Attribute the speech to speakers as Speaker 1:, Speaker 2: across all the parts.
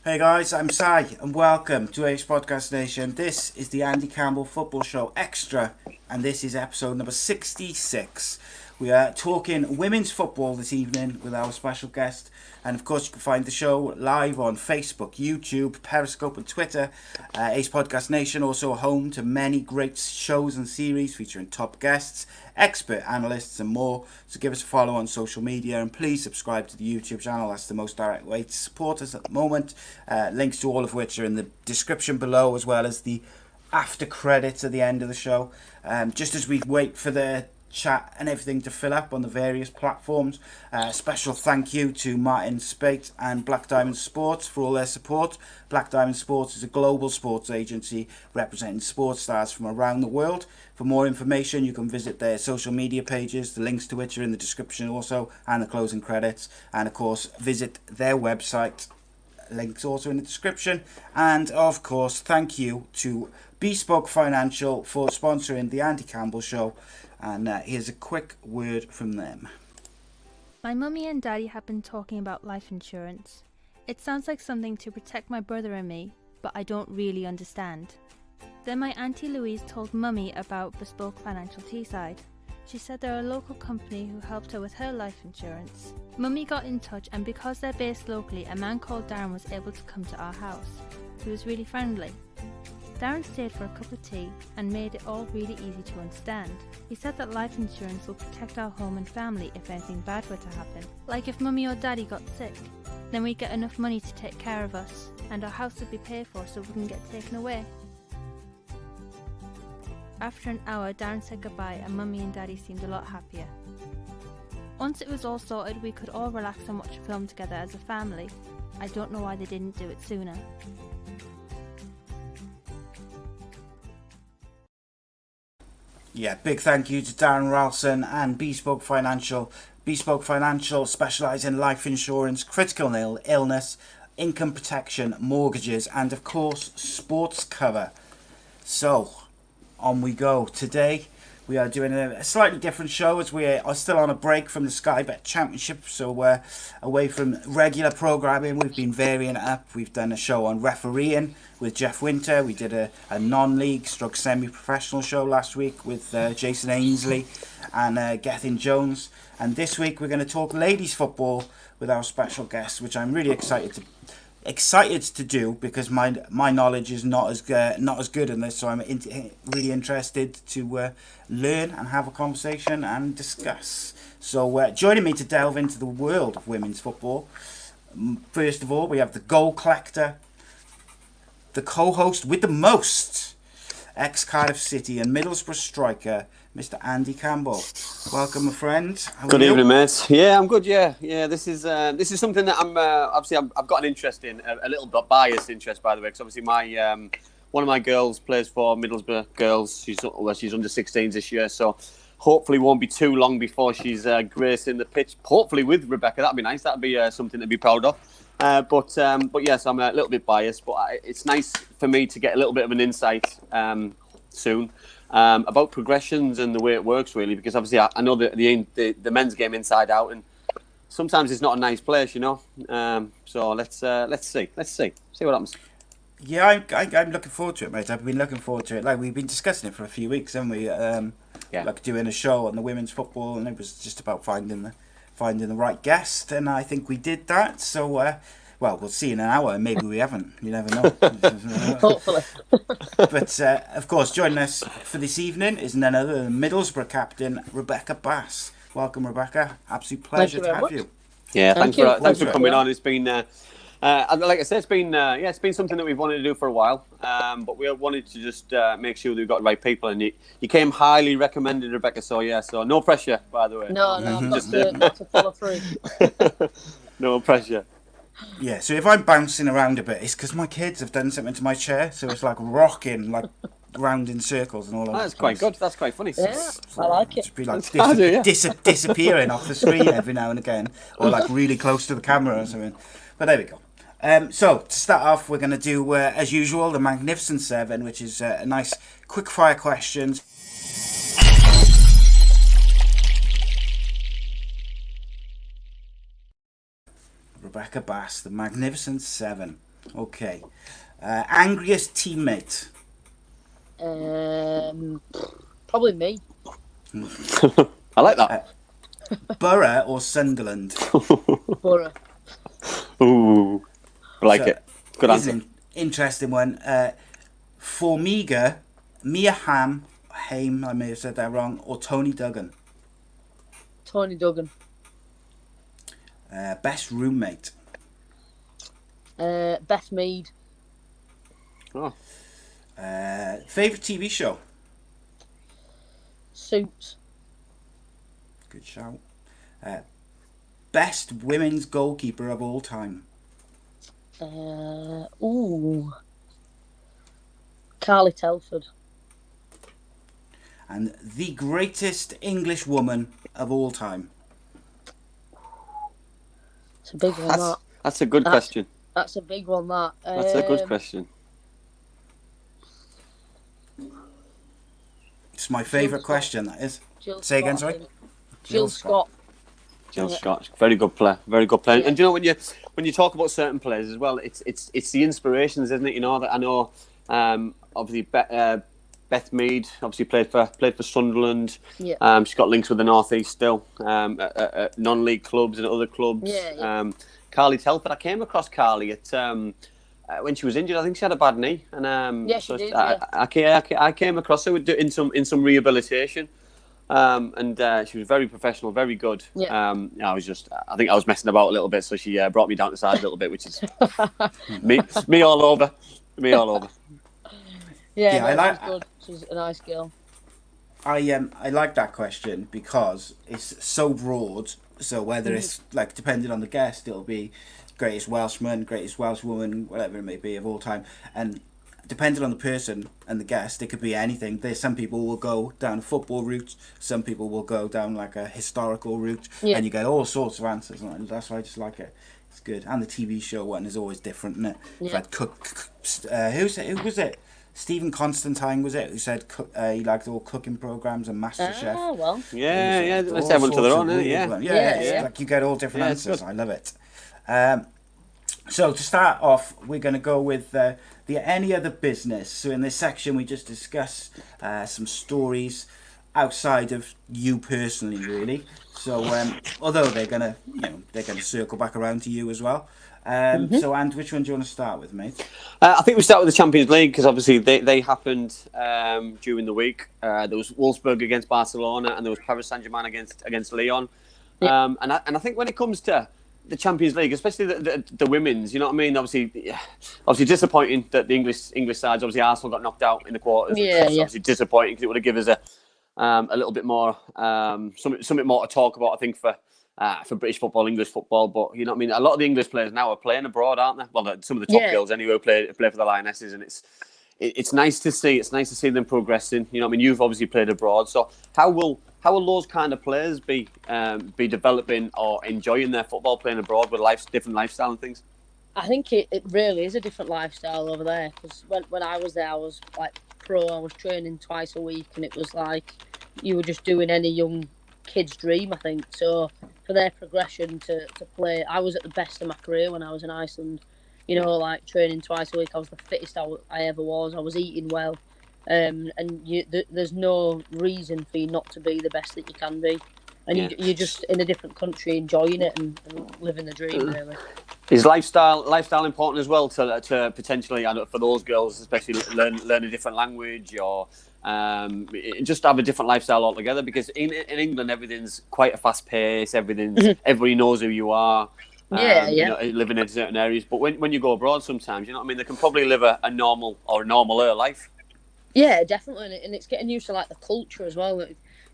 Speaker 1: Hey guys, I'm Si and welcome to Ace Podcast Nation. This is the Andy Campbell Football Show Extra and this is episode number 66. We are talking women's football this evening with our special guest, and of course you can find the show live on Facebook, YouTube, Periscope and Twitter. Ace Podcast Nation also home to many great shows and series featuring top guests, expert analysts and more. So give us a follow on social media and please subscribe to the YouTube channel. That's the most direct way to support us at the moment. Links to all of which are in the description below, as well as the after credits at the end of the show. Just as we wait for the chat and everything to fill up on the various platforms, special thank you to Martin Spate and Black Diamond Sports for all their support. Black Diamond Sports is a global sports agency representing sports stars from around the world. For more information you can visit their social media pages, the links to which are in the description also, and the closing credits, and of course visit their website, links also in the description. And of course thank you to Bespoke Financial for sponsoring the Andy Campbell Show. And here's a quick word from them.
Speaker 2: My mummy and daddy have been talking about life insurance. It sounds like something to protect my brother and me, but I don't really understand. Then my auntie Louise told mummy about Bespoke Financial Teesside. She said they're a local company who helped her with her life insurance. Mummy got in touch, and because they're based locally, a man called Darren was able to come to our house. He was really friendly. Darren stayed for a cup of tea and made it all really easy to understand. He said that life insurance will protect our home and family if anything bad were to happen. Like if mummy or daddy got sick, then we'd get enough money to take care of us, and our house would be paid for so we wouldn't get taken away. After an hour, Darren said goodbye and mummy and daddy seemed a lot happier. Once it was all sorted, we could all relax and watch a film together as a family. I don't know why they didn't do it sooner.
Speaker 1: Yeah, big thank you to Darren Ralston and Bespoke Financial. Bespoke Financial specialise in life insurance, critical illness, income protection, mortgages, and of course sports cover. So on we go. Today we are doing a slightly different show as we are still on a break from the Sky Bet Championship, so we're away from regular programming. We've been varying it up. We've done a show on refereeing with Jeff Winter. We did a non-league stroke semi-professional show last week with Jason Ainsley and Gethin Jones, and this week we're going to talk ladies football with our special guest, which I'm really excited to do because my knowledge is not as good in this, so I'm really interested to learn and have a conversation and discuss. So joining me to delve into the world of women's football, first of all we have the goal collector, the co-host with the most, ex-Cardiff City and Middlesbrough striker, Mr. Andy Campbell. Welcome, my friend.
Speaker 3: Good evening, mate. Yeah, I'm good. Yeah. This is something that I've got an interest in, a little bit biased interest, by the way, because obviously my one of my girls plays for Middlesbrough girls. She's under 16s this year, so hopefully won't be too long before she's gracing the pitch. Hopefully with Rebekah, that'd be nice. That'd be something to be proud of. But yes, I'm a little bit biased, but it's nice for me to get a little bit of an insight soon. About progressions and the way it works, really, because obviously I know the men's game inside out, and sometimes it's not a nice place, you know. So let's see what happens.
Speaker 1: Yeah, I'm looking forward to it, mate. I've been looking forward to it. Like, we've been discussing it for a few weeks, haven't we? Like doing a show on the women's football, and it was just about finding the right guest, and I think we did that. So, well, we'll see in an hour. Maybe we haven't. You never know.
Speaker 4: Hopefully.
Speaker 1: But, of course, joining us for this evening is none other than Middlesbrough captain, Rebekah Bass. Welcome, Rebekah. Absolute pleasure to have you.
Speaker 3: Yeah,
Speaker 4: Thanks
Speaker 3: for coming on. It's been, like I said, it's been something that we've wanted to do for a while. But we wanted to just make sure that we got the right people, and you came highly recommended, Rebekah. So no pressure, by the way.
Speaker 4: No, I'm not to follow through.
Speaker 3: No pressure.
Speaker 1: Yeah, so if I'm bouncing around a bit, it's because my kids have done something to my chair, so it's like rocking, like round in circles and all that.
Speaker 3: That's quite good. That's quite funny.
Speaker 4: Yeah, I like it.
Speaker 1: Just be like disappearing off the screen every now and again, or like really close to the camera or something. But there we go. So to start off, we're going to do, as usual, the Magnificent Seven, which is a nice quick-fire questions. Rebekah Bass, the Magnificent Seven. Okay. Angriest teammate.
Speaker 4: Probably me.
Speaker 3: I like that.
Speaker 1: Boro or Sunderland?
Speaker 4: Boro.
Speaker 3: Ooh, I like
Speaker 1: So,
Speaker 3: it. Good
Speaker 1: here's
Speaker 3: answer.
Speaker 1: an interesting one. Formiga, Mia Haim, I may have said that wrong, or Tony Duggan?
Speaker 4: Tony Duggan.
Speaker 1: Best roommate.
Speaker 4: Beth Mead.
Speaker 3: Oh.
Speaker 1: Favourite TV show?
Speaker 4: Suits.
Speaker 1: Good shout. Best women's goalkeeper of all time?
Speaker 4: Carly Telford.
Speaker 1: And the greatest English woman of all time?
Speaker 4: It's a big one,
Speaker 3: That's a good question.
Speaker 4: That's a big one, that.
Speaker 3: That's a good question.
Speaker 1: It's my favourite question, that is.
Speaker 4: Jill
Speaker 1: Say again,
Speaker 4: Scott, I
Speaker 1: sorry?
Speaker 4: think. Jill Scott.
Speaker 3: Jill Scott, very good player, very good player.
Speaker 4: Yeah.
Speaker 3: And do you know when you talk about certain players as well, it's the inspirations, isn't it? You know that I know. Obviously, Beth Mead obviously played for Sunderland.
Speaker 4: Yeah.
Speaker 3: She's got links with the North East still, at non-league clubs and other clubs.
Speaker 4: Yeah.
Speaker 3: Carly Telford, I came across Carly at when she was injured. I think she had a bad knee, and
Speaker 4: she did.
Speaker 3: I came across her in some rehabilitation. And she was very professional, very good.
Speaker 4: Yeah.
Speaker 3: I think I was messing about a little bit, so she brought me down to side a little bit, which is me all over. Me all over.
Speaker 4: Yeah, she's good. She's a nice girl.
Speaker 1: I like that question because it's so broad. So whether it's like depending on the guest, it'll be greatest Welshman, greatest Welshwoman, whatever it may be of all time, and depending on the person and the guest, it could be anything. There's some people will go down a football route, some people will go down like a historical route, and you get all sorts of answers. And that's why I just like it. It's good, and the TV show one is always different, isn't it?
Speaker 4: Yeah.
Speaker 1: Like who was it? Stephen Constantine was it? Who said he liked all cooking programs and MasterChef.
Speaker 4: Ah, well.
Speaker 3: Yeah. Let's everyone to their own, isn't it?
Speaker 1: Yeah. Like you get all different answers. I love it. So to start off, we're going to go with the any other business. So in this section, we just discuss some stories outside of you personally, really. So although they're gonna circle back around to you as well. So, and which one do you want to start with, mate?
Speaker 3: I think we start with the Champions League because obviously they happened during the week. There was Wolfsburg against Barcelona and there was Paris Saint-Germain against Lyon.
Speaker 4: Yeah.
Speaker 3: And I think when it comes to the Champions League, especially the women's, you know what I mean? Obviously disappointing that the English sides, obviously Arsenal got knocked out in the quarters.
Speaker 4: Yeah.
Speaker 3: Obviously disappointing because it would have given us a little bit more, something more to talk about, I think, for British football, English football. But you know what I mean? A lot of the English players now are playing abroad, aren't they? Well, some of the top girls anyway play for the Lionesses, and it's nice to see. It's nice to see them progressing. You know what I mean? You've obviously played abroad, so how will those kind of players be developing or enjoying their football playing abroad with different lifestyle and things?
Speaker 4: I think it really is a different lifestyle over there because when I was there, I was like pro. I was training twice a week, and it was like you were just doing any young kid's dream, I think. So for their progression to play, I was at the best of my career when I was in Iceland. You know, like training twice a week, I was the fittest I ever was. I was eating well, and there's no reason for you not to be the best that you can be. And you're just in a different country enjoying it and living the dream, really.
Speaker 3: Is lifestyle important as well to potentially, for those girls, especially learn a different language or just have a different lifestyle altogether? Because in England, everything's quite a fast pace. Everybody knows who you are. You know, living in certain areas. But when you go abroad, sometimes, you know what I mean, they can probably live a normaler life. Yeah,
Speaker 4: definitely, and it's getting used to like the culture as well.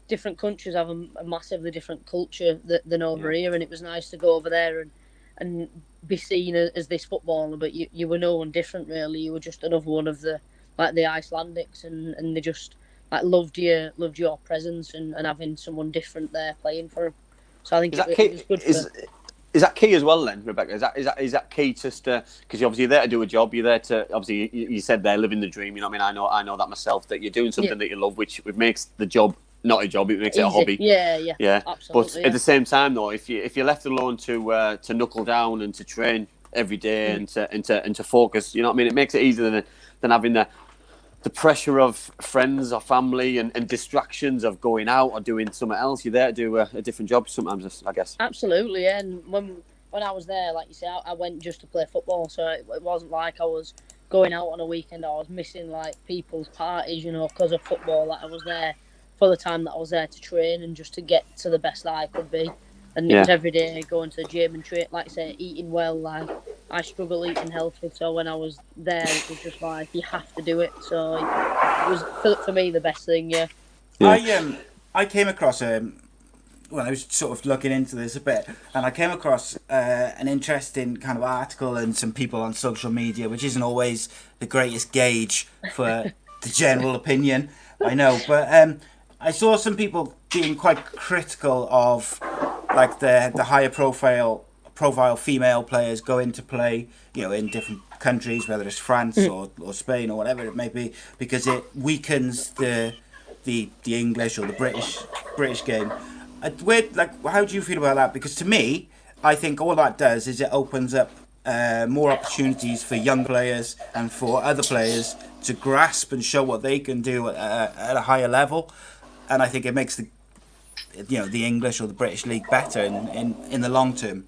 Speaker 4: Different countries have a massively different culture than over here, and it was nice to go over there and be seen as this footballer, but you were no one different really. You were just another one of the Icelandics, and they just like loved your presence and having someone different there playing for them. So I think it was good for.
Speaker 3: Is that key as well then, Rebekah? Is that key just because you're obviously there to do a job? You're there to obviously you said they're living the dream. You know what I mean? I know that myself, that you're doing something that you love, which makes the job not a job. It makes it a hobby.
Speaker 4: Yeah. Absolutely.
Speaker 3: But at the same time, though, if you're left alone to knuckle down and to train every day and to focus. You know what I mean? It makes it easier than having the pressure of friends or family and distractions of going out or doing something else. You're there to do a different job sometimes, I guess.
Speaker 4: Absolutely, yeah. And when I was there, like you say, I went just to play football, so it wasn't like I was going out on a weekend. I was missing like people's parties, you know, because of football. Like I was there for the time that I was there to train and just to get to the best that I could be. And it was every day going to the gym and train, like I say, eating well. Like I struggle eating healthy, so when I was there, it was just like you have to do it. So it was for me the best thing. Yeah.
Speaker 1: I came across when I was sort of looking into this a bit, and I came across an interesting kind of article and some people on social media, which isn't always the greatest gauge for the general opinion, I know, but I saw some people being quite critical of like the higher profile female players going to play, you know, in different countries, whether it's France or Spain or whatever it may be, because it weakens the English or the British game. How do you feel about that? Because to me, I think all that does is it opens up more opportunities for young players and for other players to grasp and show what they can do at a higher level, and I think it makes the English or the British league better in the long term.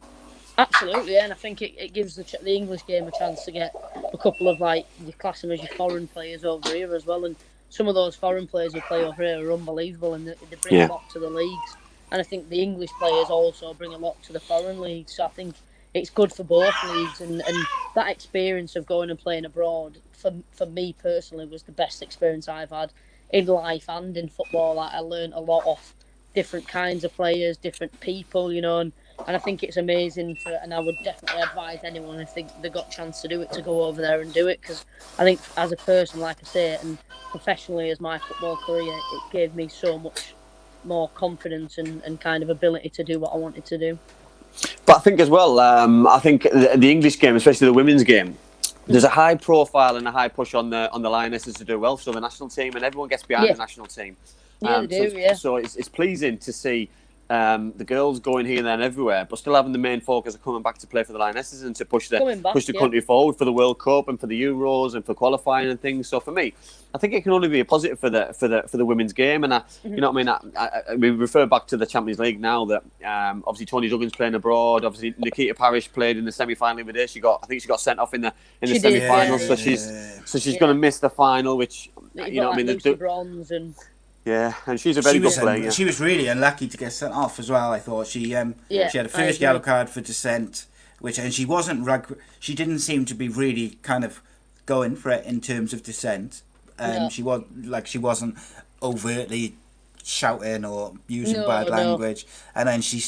Speaker 4: Absolutely, yeah, and I think it gives the English game a chance to get a couple of, like, you class them as your foreign players over here as well, and some of those foreign players who play over here are unbelievable, and they bring a lot to the leagues. And I think the English players also bring a lot to the foreign leagues, so I think it's good for both leagues, and that experience of going and playing abroad, for me personally, was the best experience I've had in life and in football. Like, I learned a lot off different kinds of players, different people, you know, and I think it's amazing and I would definitely advise anyone if they got a chance to do it to go over there and do it, because I think as a person, like I say, and professionally as my football career, it gave me so much more confidence and kind of ability to do what I wanted to do.
Speaker 3: But I think as well, I think the English game, especially the women's game, there's a high profile and a high push on the lionesses to do well, so the national team, and everyone gets behind the national team.
Speaker 4: Yeah, they do,
Speaker 3: So it's pleasing to see the girls going here and there and everywhere, but still having the main focus of coming back to play for the lionesses and to push the country forward for the World Cup and for the Euros and for qualifying and things. So for me, I think it can only be a positive for the women's game. And you know what I mean? We refer back to the Champions League now that obviously Tony Duggan's playing abroad. Obviously Nikita Parrish played in the semi-final with her. I think she got sent off in the semi-final, so she's going to miss the final, which you know what I mean.
Speaker 4: Lucy Bronze and.
Speaker 3: Yeah, and she's a very good player. Yeah.
Speaker 1: She was really unlucky to get sent off as well. I thought she had a first yellow card for dissent, and she wasn't she didn't seem to be really kind of going for it in terms of dissent. She wasn't overtly shouting or using bad language, and then she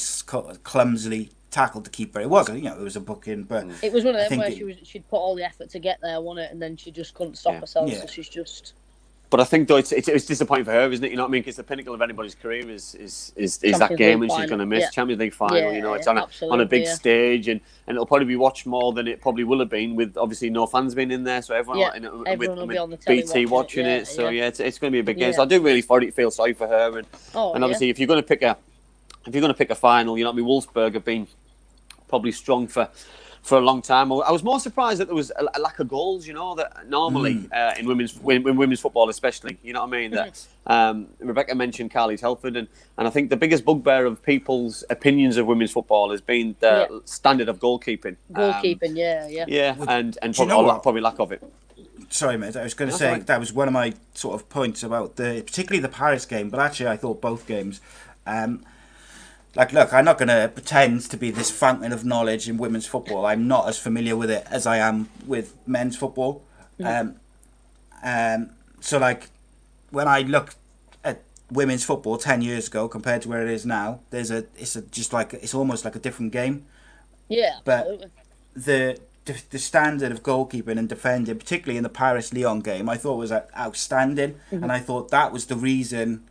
Speaker 1: clumsily tackled the keeper. It wasn't, it was a booking, but
Speaker 4: it was one of them where she'd put all the effort to get there, wasn't it? And then she just couldn't stop herself, so she's just.
Speaker 3: But I think though it's disappointing for her, isn't it? You know what I mean? Because the pinnacle of anybody's career is that game, and she's going to miss Champions League final. It's on a big stage, and it'll probably be watched more than it probably will have been with obviously no fans being in there, so everyone
Speaker 4: will be on the telly
Speaker 3: BT watching it. So it's going to be a big game. So I do really feel sorry for her, and obviously if you're going to pick a final, you know what I mean? Wolfsburg have been probably strong for a long time. I was more surprised that there was a lack of goals, that normally in women's football especially, you know what I mean, that Rebekah mentioned Carly Telford, and I think the biggest bugbear of people's opinions of women's football has been the standard of goalkeeping. And probably lack of it.
Speaker 1: Sorry, mate. I was going to say that was one of my sort of points about particularly the Paris game, but actually I thought both games. Look, I'm not going to pretend to be this fountain of knowledge in women's football. I'm not as familiar with it as I am with men's football. So, when I look at women's football 10 years ago compared to where it is now, it's almost like a different game.
Speaker 4: Yeah,
Speaker 1: but absolutely. The standard of goalkeeping and defending, particularly in the Paris-Lyon game, I thought was outstanding, and I thought that was the reason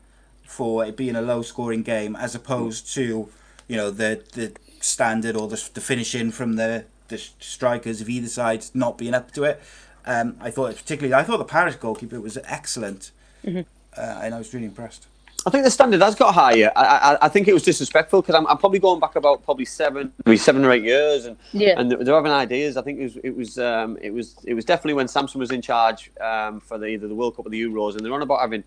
Speaker 1: for it being a low-scoring game, as opposed to, the standard or the finishing from the strikers of either side not being up to it. I thought the Paris goalkeeper was excellent, and I was really impressed.
Speaker 3: I think the standard has got higher. I think it was disrespectful because I'm probably going back about seven or 8 years, and they're having ideas. I think it was definitely when Samson was in charge for either the World Cup or the Euros, and they're on about having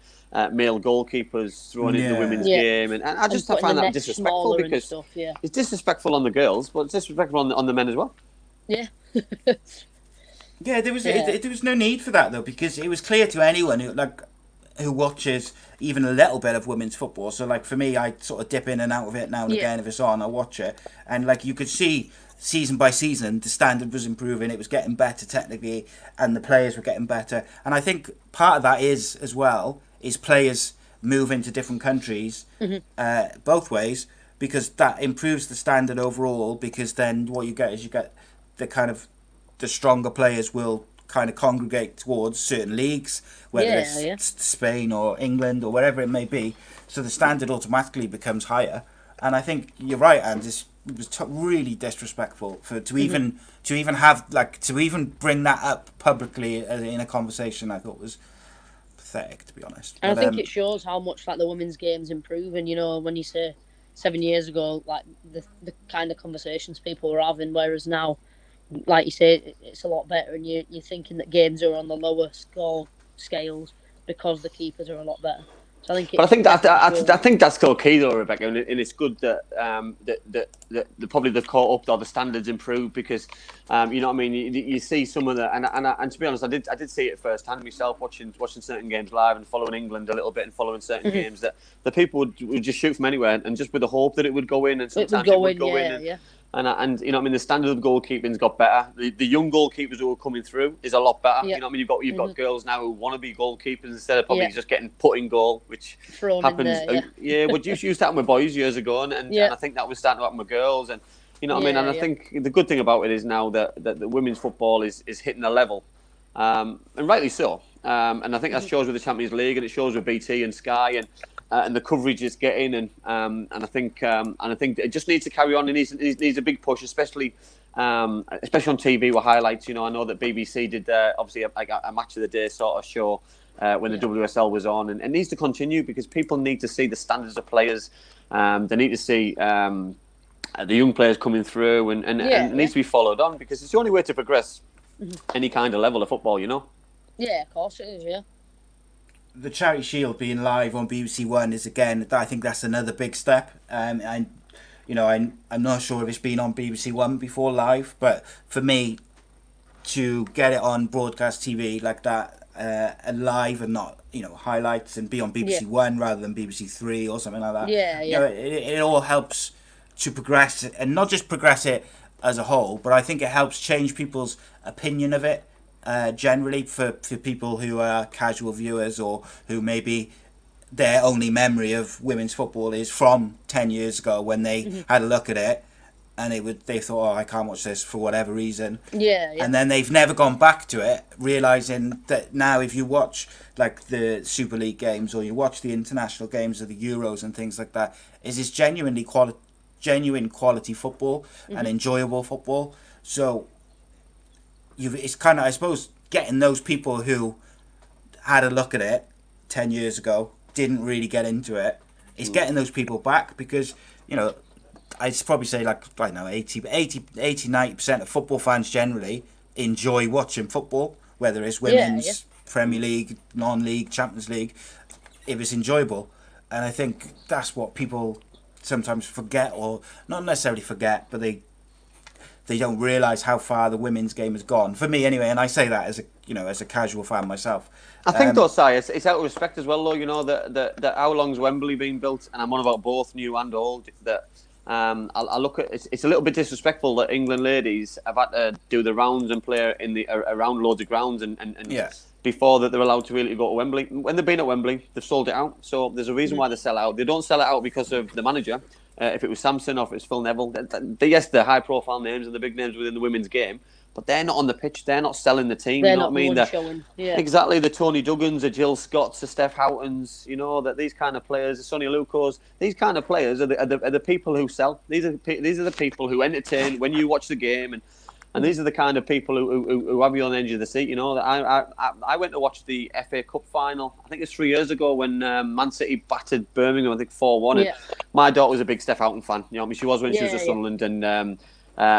Speaker 3: male goalkeepers thrown into the women's game, and I find that disrespectful because it's disrespectful on the girls, but it's disrespectful on the men as well.
Speaker 4: Yeah.
Speaker 1: Yeah, there was no need for that though, because it was clear to anyone who watches even a little bit of women's football. So like for me, I sort of dip in and out of it now and again. If it's on, I watch it, and like you could see season by season the standard was improving, it was getting better technically, and the players were getting better. And I think part of that is as well is players moving to different countries, both ways, because that improves the standard overall, because then what you get is the stronger players will kind of congregate towards certain leagues, whether it's Spain or England or wherever it may be. So the standard automatically becomes higher. And I think you're right, and it was really disrespectful to even bring that up publicly in a conversation. I thought was pathetic, to be honest.
Speaker 4: And I think it shows how much like the women's game's improving. You know, when you say 7 years ago, like the kind of conversations people were having, whereas now, like you say, it's a lot better, and you're thinking that games are on the lower score scales because the keepers are a lot better. So I think that's still key though, Rebekah, and it's good that that probably they've caught up or the standards improved, because you know what I mean. You see some of the and to be honest, I did see it firsthand myself, watching certain games live and following England a little bit and following certain games, that the people would just shoot from anywhere and just with the hope that it would go in, and sometimes it would go in. And you know what I mean, the standard of goalkeeping's got better. The young goalkeepers who are coming through is a lot better. You know what I mean, you've got girls now who want to be goalkeepers instead of probably just getting put in goal, which thrown
Speaker 3: happens. But you used to happen with boys years ago, and I think that was starting to happen with girls, and you know what I mean. And I think the good thing about it is now that the women's football is hitting a level, and rightly so. And I think that shows with the Champions League, and it shows with BT and Sky, and the coverage it's getting, and I think it just needs to carry on. It needs a big push, especially on TV with highlights. You know, I know that BBC did obviously a match of the day sort of show when the WSL was on, and it needs to continue because people need to see the standards of players. They need to see the young players coming through, and it needs to be followed on, because it's the only way to progress any kind of level of football. You know.
Speaker 4: Yeah, of course it is. Yeah.
Speaker 1: The Charity Shield being live on BBC One is, again, I think that's another big step. And you know, I'm not sure if it's been on BBC One before live, but for me, to get it on broadcast TV like that, live and not, you know, highlights, and be on BBC One rather than BBC Three or something like that. You know, it all helps to progress it, and not just progress it as a whole, but I think it helps change people's opinion of it. Generally for people who are casual viewers, or who maybe their only memory of women's football is from 10 years ago when they had a look at it, and they thought, I can't watch this for whatever reason. And then they've never gone back to it, realising that now if you watch like the Super League games, or you watch the international games of the Euros and things like that, it's genuine quality football and enjoyable football. So it's kind of, I suppose, getting those people who had a look at it 10 years ago, didn't really get into it, it's getting those people back, because, you know, I'd probably say, like, I don't know, 80-90% of football fans generally enjoy watching football, whether it's women's, Premier League, non-league, Champions League, if it's enjoyable. And I think that's what people sometimes forget, or not necessarily forget, but they don't realise how far the women's game has gone. For me, anyway, and I say that as a casual fan myself.
Speaker 3: I think though, Si, it's out of respect as well, though. You know that how long's Wembley been built, and I'm on about both new and old. That I look at it's a little bit disrespectful that England ladies have had to do the rounds and play around loads of grounds and before that they're allowed to really go to Wembley. When they've been at Wembley, they've sold it out. So there's a reason why they sell out. They don't sell it out because of the manager. If it was Samson or if it was Phil Neville, yes, they're high-profile names and the big names within the women's game, but they're not on the pitch. They're not selling the team.
Speaker 4: They're
Speaker 3: you know
Speaker 4: not
Speaker 3: what I mean?
Speaker 4: showing.
Speaker 3: Exactly. The Tony Duggans, the Jill Scotts, the Steph Houghtons. You know that these kind of players, the Sonny Lucos, these kind of players are the people who sell. These are the people who entertain when you watch the game, And these are the kind of people who have you on the edge of the seat. You know, I went to watch the FA Cup final. I think it's 3 years ago when Man City battered Birmingham. I think 4-1.
Speaker 4: Yeah.
Speaker 3: My daughter was a big Steph Houghton fan. You know, I mean, she was when she was at
Speaker 4: Yeah.
Speaker 3: Sunderland, and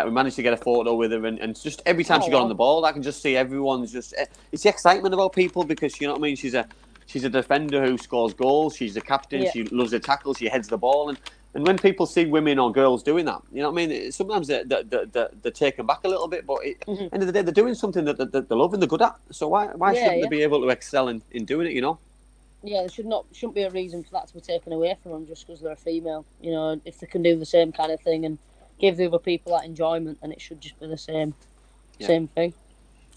Speaker 3: we managed to get a photo with her. And just every time she got on the ball, I can just see everyone's just. It's the excitement about people because you know what I mean. She's a defender who scores goals. She's a captain.
Speaker 4: Yeah.
Speaker 3: She loves the tackle. She heads the ball. And when people see women or girls doing that, you know what I mean? Sometimes they're taken back a little bit, but at the end of the day, they're doing something that they love and they're good at. So why shouldn't they be able to excel in doing it, you know?
Speaker 4: Yeah, there shouldn't be a reason for that to be taken away from them just because they're a female. You know, if they can do the same kind of thing and give the other people that enjoyment, then it should just be the same thing.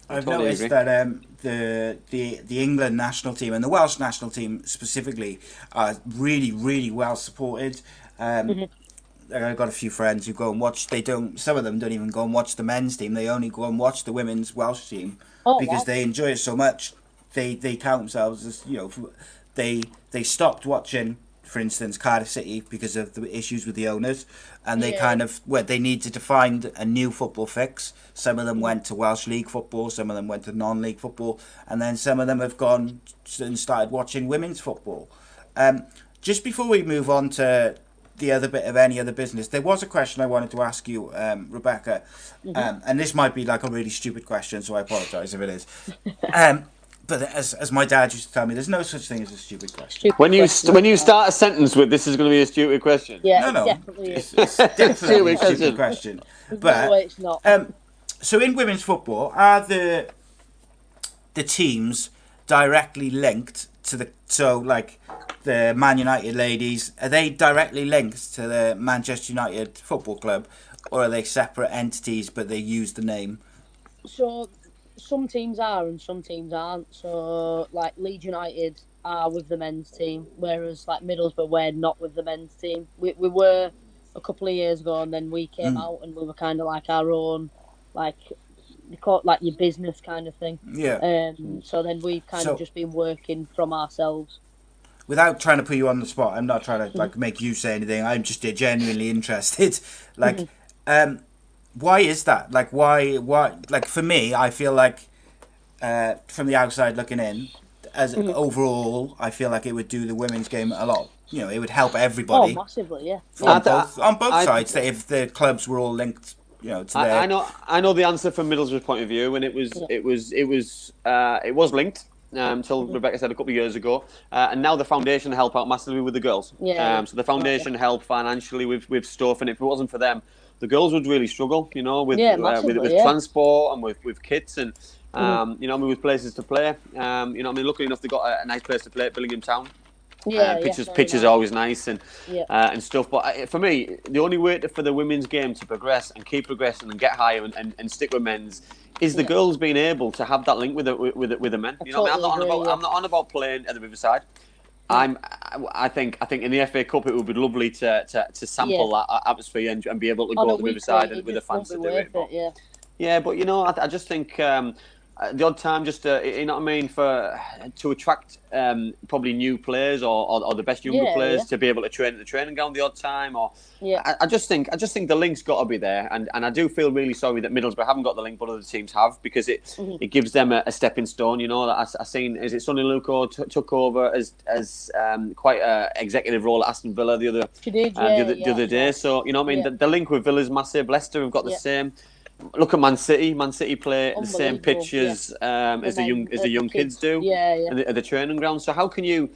Speaker 1: I've
Speaker 3: totally
Speaker 1: noticed
Speaker 3: agree.
Speaker 1: that the England national team and the Welsh national team specifically are really, really well supported. I've got a few friends who go and watch. Some of them don't even go and watch the men's team. They only go and watch the women's Welsh team because they enjoy it so much. They count themselves as, you know, they stopped watching, for instance, Cardiff City because of the issues with the owners, and they they needed to find a new football fix. Some of them went to Welsh League football, some of them went to non-league football, and then some of them have gone and started watching women's football. Just before we move on to the other bit of any other business, there was a question I wanted to ask you, Rebekah, and this might be like a really stupid question, so I apologise if it is. But as my dad used to tell me, there's no such thing as a stupid question.
Speaker 3: When you start a sentence with "this is going to be a stupid question,"
Speaker 4: Yeah, it definitely is.
Speaker 1: It's definitely a stupid question. But
Speaker 4: No way it's not.
Speaker 1: so in women's football, are the teams directly linked to the Man United ladies? Are they directly linked to the Manchester United Football Club, or are they separate entities but they use the name?
Speaker 4: So some teams are and some teams aren't. So like Leeds United are with the men's team, whereas like Middlesbrough we're not with the men's team. We were a couple of years ago, and then we came out and we were kind of like our own, like they call it like your business kind of thing.
Speaker 1: Yeah.
Speaker 4: So then we've kind of just been working from ourselves.
Speaker 1: Without trying to put you on the spot, I'm not trying to make you say anything. I'm just genuinely interested. Why is that? Like, why? Like, for me, I feel like, from the outside looking in, as overall, I feel like it would do the women's game a lot. You know, it would help everybody.
Speaker 4: Oh, massively, yeah.
Speaker 1: On both sides. That if the clubs were all linked, you know, to their...
Speaker 3: I know the answer from Middlesbrough's point of view, and it was linked. Until Rebekah said a couple of years ago, and now the foundation help out massively with the girls. So the foundation help financially with stuff, and if it wasn't for them, the girls would really struggle. You know, with transport and with kits and you know, with places to play. You know, I mean, luckily enough, they got a nice place to play at Billingham Town. Pitches are always nice and stuff. But for me, the only way for the women's game to progress and keep progressing and get higher and stick with men's is the girls being able to have that link with the men. You know what I mean? I'm not on about playing at the Riverside. I think in the FA Cup it would be lovely to sample that atmosphere and be able to go to the Riverside and with the fans to do it. But you know, I just think. The odd time, just you know what I mean, to attract probably new players or the best younger players to be able to train at the training ground the odd time, or I just think the link's got to be there, and I do feel really sorry that Middlesbrough haven't got the link, but other teams have, because it gives them a stepping stone. You know, I seen Sonny Luco took over as quite a executive role at Aston Villa the other day. So you know what I mean, the link with Villa's massive. Leicester have got the same. Look at Man City. Man City play the same pitch as the young kids do at the training ground. So how can you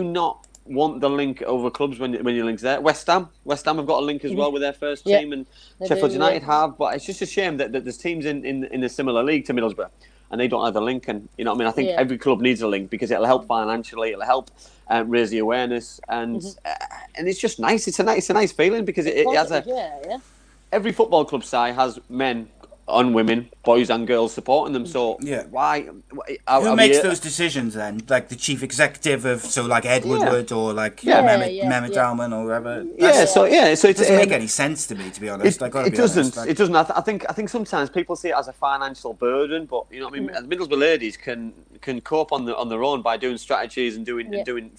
Speaker 3: not want the link over clubs when your link's there? West Ham have got a link as well with their first team, and Sheffield United have. But it's just a shame that there's teams in a similar league to Middlesbrough, and they don't have the link. And you know what I mean, I think every club needs a link because it'll help financially, it'll help raise the awareness, and it's just nice. It's a nice feeling because it has a. Every football club side has men and women, boys and girls supporting them. So why?
Speaker 1: Who makes those decisions then? Like the chief executive of Ed Woodward or Mehmet Dalman or whatever. So it doesn't make any sense to me, to be honest.
Speaker 3: It doesn't. It doesn't. I think sometimes people see it as a financial burden, but you know what I mean. Middlesbrough ladies can cope on their own by doing strategies and doing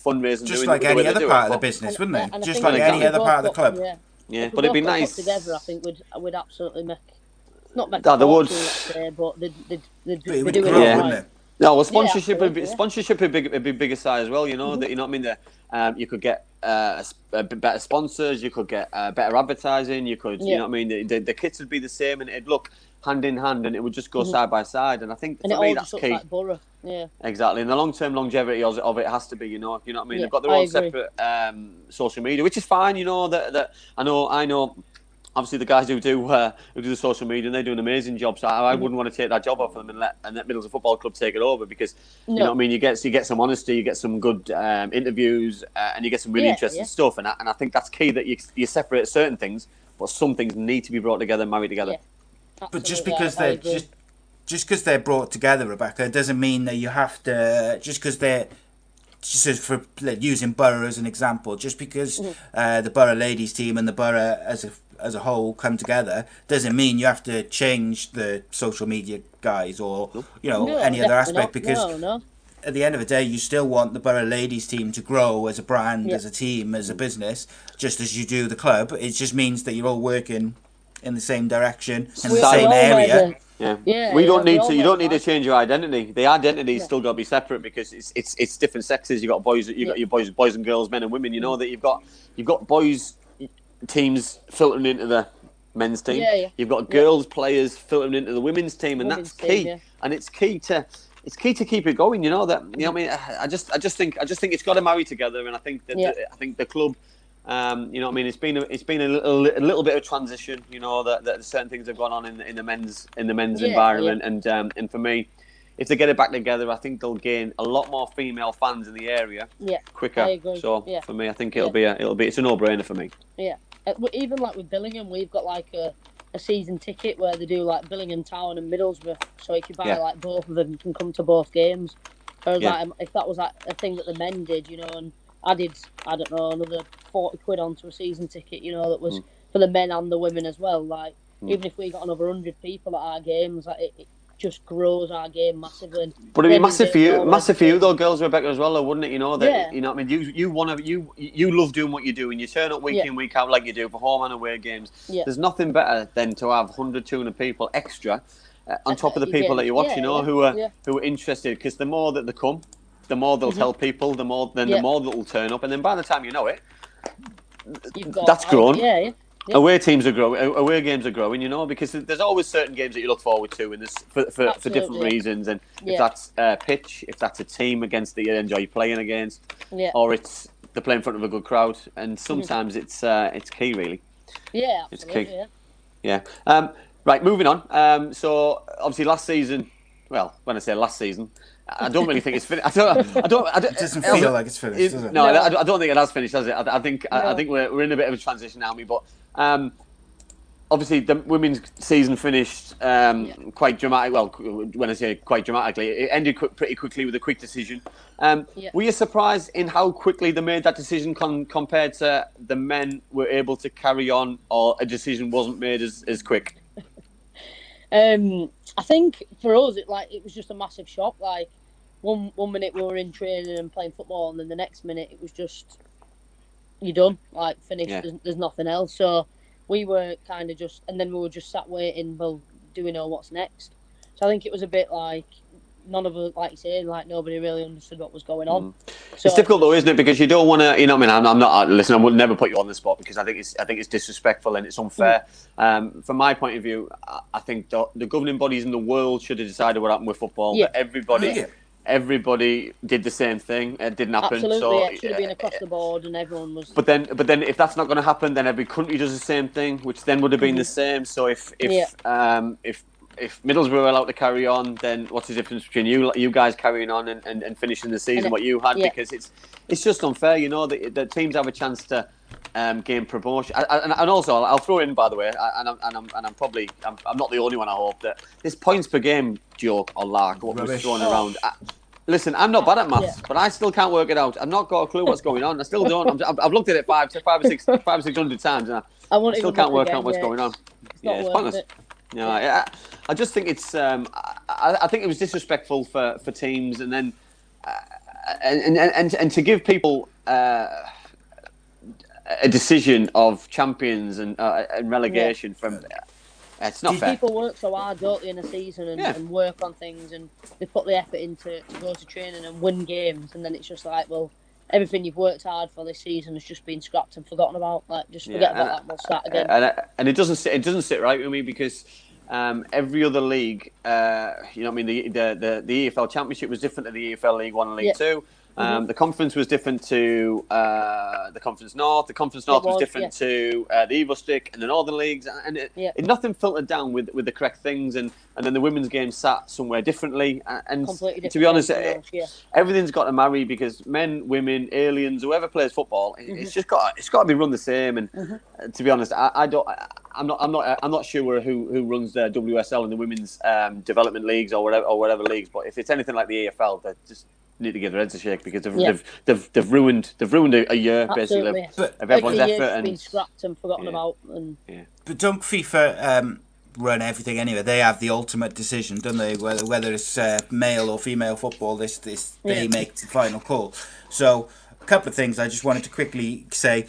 Speaker 3: fundraising.
Speaker 1: Just like any other part of the business, wouldn't they? Just like any other part of the club.
Speaker 3: Yeah, but it'd be nice.
Speaker 4: Together, I think would absolutely make not
Speaker 3: They would.
Speaker 4: metaphorically, let's say, but they
Speaker 1: But
Speaker 4: do
Speaker 1: it would
Speaker 4: it
Speaker 1: grow,
Speaker 4: right.
Speaker 1: wouldn't it?
Speaker 3: No, well, sponsorship
Speaker 4: absolutely, yeah.
Speaker 3: would be bigger side as well. You know that you know what I mean. That you could get better sponsors, you could get better advertising, you could you know what I mean. The kits would be the same, and it'd look hand in hand, and it would just go side by side. And I think
Speaker 4: And
Speaker 3: for
Speaker 4: it
Speaker 3: me
Speaker 4: all
Speaker 3: that's
Speaker 4: just looks
Speaker 3: key.
Speaker 4: like Boro. Yeah.
Speaker 3: Exactly, and the long-term longevity of it has to be, you know what I mean.
Speaker 4: Yeah,
Speaker 3: They've got their
Speaker 4: I
Speaker 3: own
Speaker 4: agree.
Speaker 3: separate social media, which is fine. You know that I know. Obviously, the guys who do the social media, and they do an amazing job. So I wouldn't want to take that job off them and let Middlesbrough Football Club take it over because you know what I mean. You get some honesty, you get some good interviews, and you get some really interesting stuff. And I think that's key that you separate certain things, but some things need to be brought together and married together.
Speaker 4: Yeah.
Speaker 1: But just because they're brought together, Rebekah, doesn't mean that you have to. Just because they're, just for using Boro as an example, just because the Boro ladies team and the Boro as a whole come together, doesn't mean you have to change the social media guys or any other aspect. Because at the end of the day, you still want the Boro ladies team to grow as a brand, as a team, as a business, just as you do the club. It just means that you're all working in the same direction in the same area.
Speaker 3: We don't need to. You don't need to change your identity. The identity's still got to be separate because it's different sexes. You got boys. You got your boys and girls, men and women. You know that you've got boys teams filtering into the men's team. You've got girls players filtering into the women's team, and that's key. And it's key to keep it going. You know that. You know what I mean? I just think it's got to marry together, and I think that I think the club. You know what I mean? It's been a little bit of transition. You know that certain things have gone on in the men's environment, and for me, if they get it back together, I think they'll gain a lot more female fans in the area quicker.
Speaker 4: I agree.
Speaker 3: So for me, I think it's a no-brainer for me.
Speaker 4: Yeah, even like with Billingham, we've got like a season ticket where they do like Billingham Town and Middlesbrough, so if you buy like both of them, you can come to both games. Whereas like if that was like a thing that the men did, you know, and I did, I don't know, another 40 quid onto a season ticket, you know, that was for the men and the women as well. Like, even if we got another 100 people at our games, like, it just grows our game massively.
Speaker 3: But it'd be massive for you though, girls, Rebekah, as well, though, wouldn't it? You know that you know what I mean. You love doing what you do, and you turn up week in, week out like you do for home and away games. There's nothing better than to have 100, 200 people extra on top of the people that you watch. You know, who are interested, because the more that they come, the more they'll tell people, the more that will turn up, and then by the time you know it, that's grown. Away teams are growing. Away games are growing. You know, because there's always certain games that you look forward to, and for different reasons. And if that's pitch, if that's a team that you enjoy playing against, or it's they play in front of a good crowd, and sometimes it's key, really.
Speaker 4: Yeah, absolutely.
Speaker 3: It's key. Yeah. Right, moving on. So obviously last season. Well, when I say last season, I don't really think it's finished. It
Speaker 1: doesn't feel like it's finished, does it?
Speaker 3: No, I don't think it has finished, has it? I think we're in a bit of a transition now, but obviously the women's season finished quite dramatic. Well, when I say quite dramatically, it ended pretty quickly with a quick decision. Were you surprised in how quickly they made that decision compared to the men were able to carry on, or a decision wasn't made as quick?
Speaker 4: I think for us, it was just a massive shock. Like one minute we were in training and playing football, and then the next minute it was just you're done, like finished.
Speaker 3: Yeah.
Speaker 4: There's nothing else. So we were kind of just, and then we were just sat waiting. Well, do we know what's next? So I think it was a bit like none of us, like you say, like nobody really understood what was going on. So,
Speaker 3: it's difficult though, isn't it? Because you don't want to, you know what I mean? I'm not, listen, I would never put you on the spot because I think it's disrespectful and it's unfair. From my point of view, I think the governing bodies in the world should have decided what happened with football. But everybody did the same thing. It didn't happen.
Speaker 4: Absolutely,
Speaker 3: so
Speaker 4: it should have been across the board and everyone was...
Speaker 3: But then if that's not going to happen, then every country does the same thing, which then would have been the same. So if Middlesbrough are allowed to carry on, then what's the difference between you guys carrying on and finishing the season what you had? Because it's just unfair, you know, that teams have a chance to gain promotion. And also, I'll throw in, by the way, and I'm probably I'm not the only one. I hope that this points per game joke or lark what was thrown around. Listen, I'm not bad at maths, but I still can't work it out. I've not got a clue what's going on. I still don't. I've looked at it 500 or 600 times, and I still can't work out what's going on. It's pointless. No, I just think it's. I think it was disrespectful for teams, and then and to give people a decision of champions and relegation from. It's not fair.
Speaker 4: People work so hard, don't they, in a season and work on things, and they put the effort into to go to training and win games, and then it's just like, well, everything you've worked hard for this season has just been scrapped and forgotten about. Like, just forget about that and we'll start again.
Speaker 3: And it doesn't sit right with me because every other league, you know what I mean, the EFL Championship was different to the EFL League 1 and League 2. The conference was different to the Conference North. The Conference North was different to the Evo Stick and the Northern Leagues, and nothing filtered down with the correct things. And then the women's game sat somewhere differently. And to be honest, everything's got to marry because men, women, aliens, whoever plays football, it's got to be run the same. And to be honest, I'm not sure who runs the WSL and the women's development leagues or whatever leagues. But if it's anything like the AFL, they just need to give their heads a shake because they've ruined a year basically of everyone's effort and
Speaker 4: been scrapped and forgotten about. And
Speaker 1: but don't FIFA run everything anyway? They have the ultimate decision, don't they? Whether it's male or female football, they make the final call. So a couple of things I just wanted to quickly say.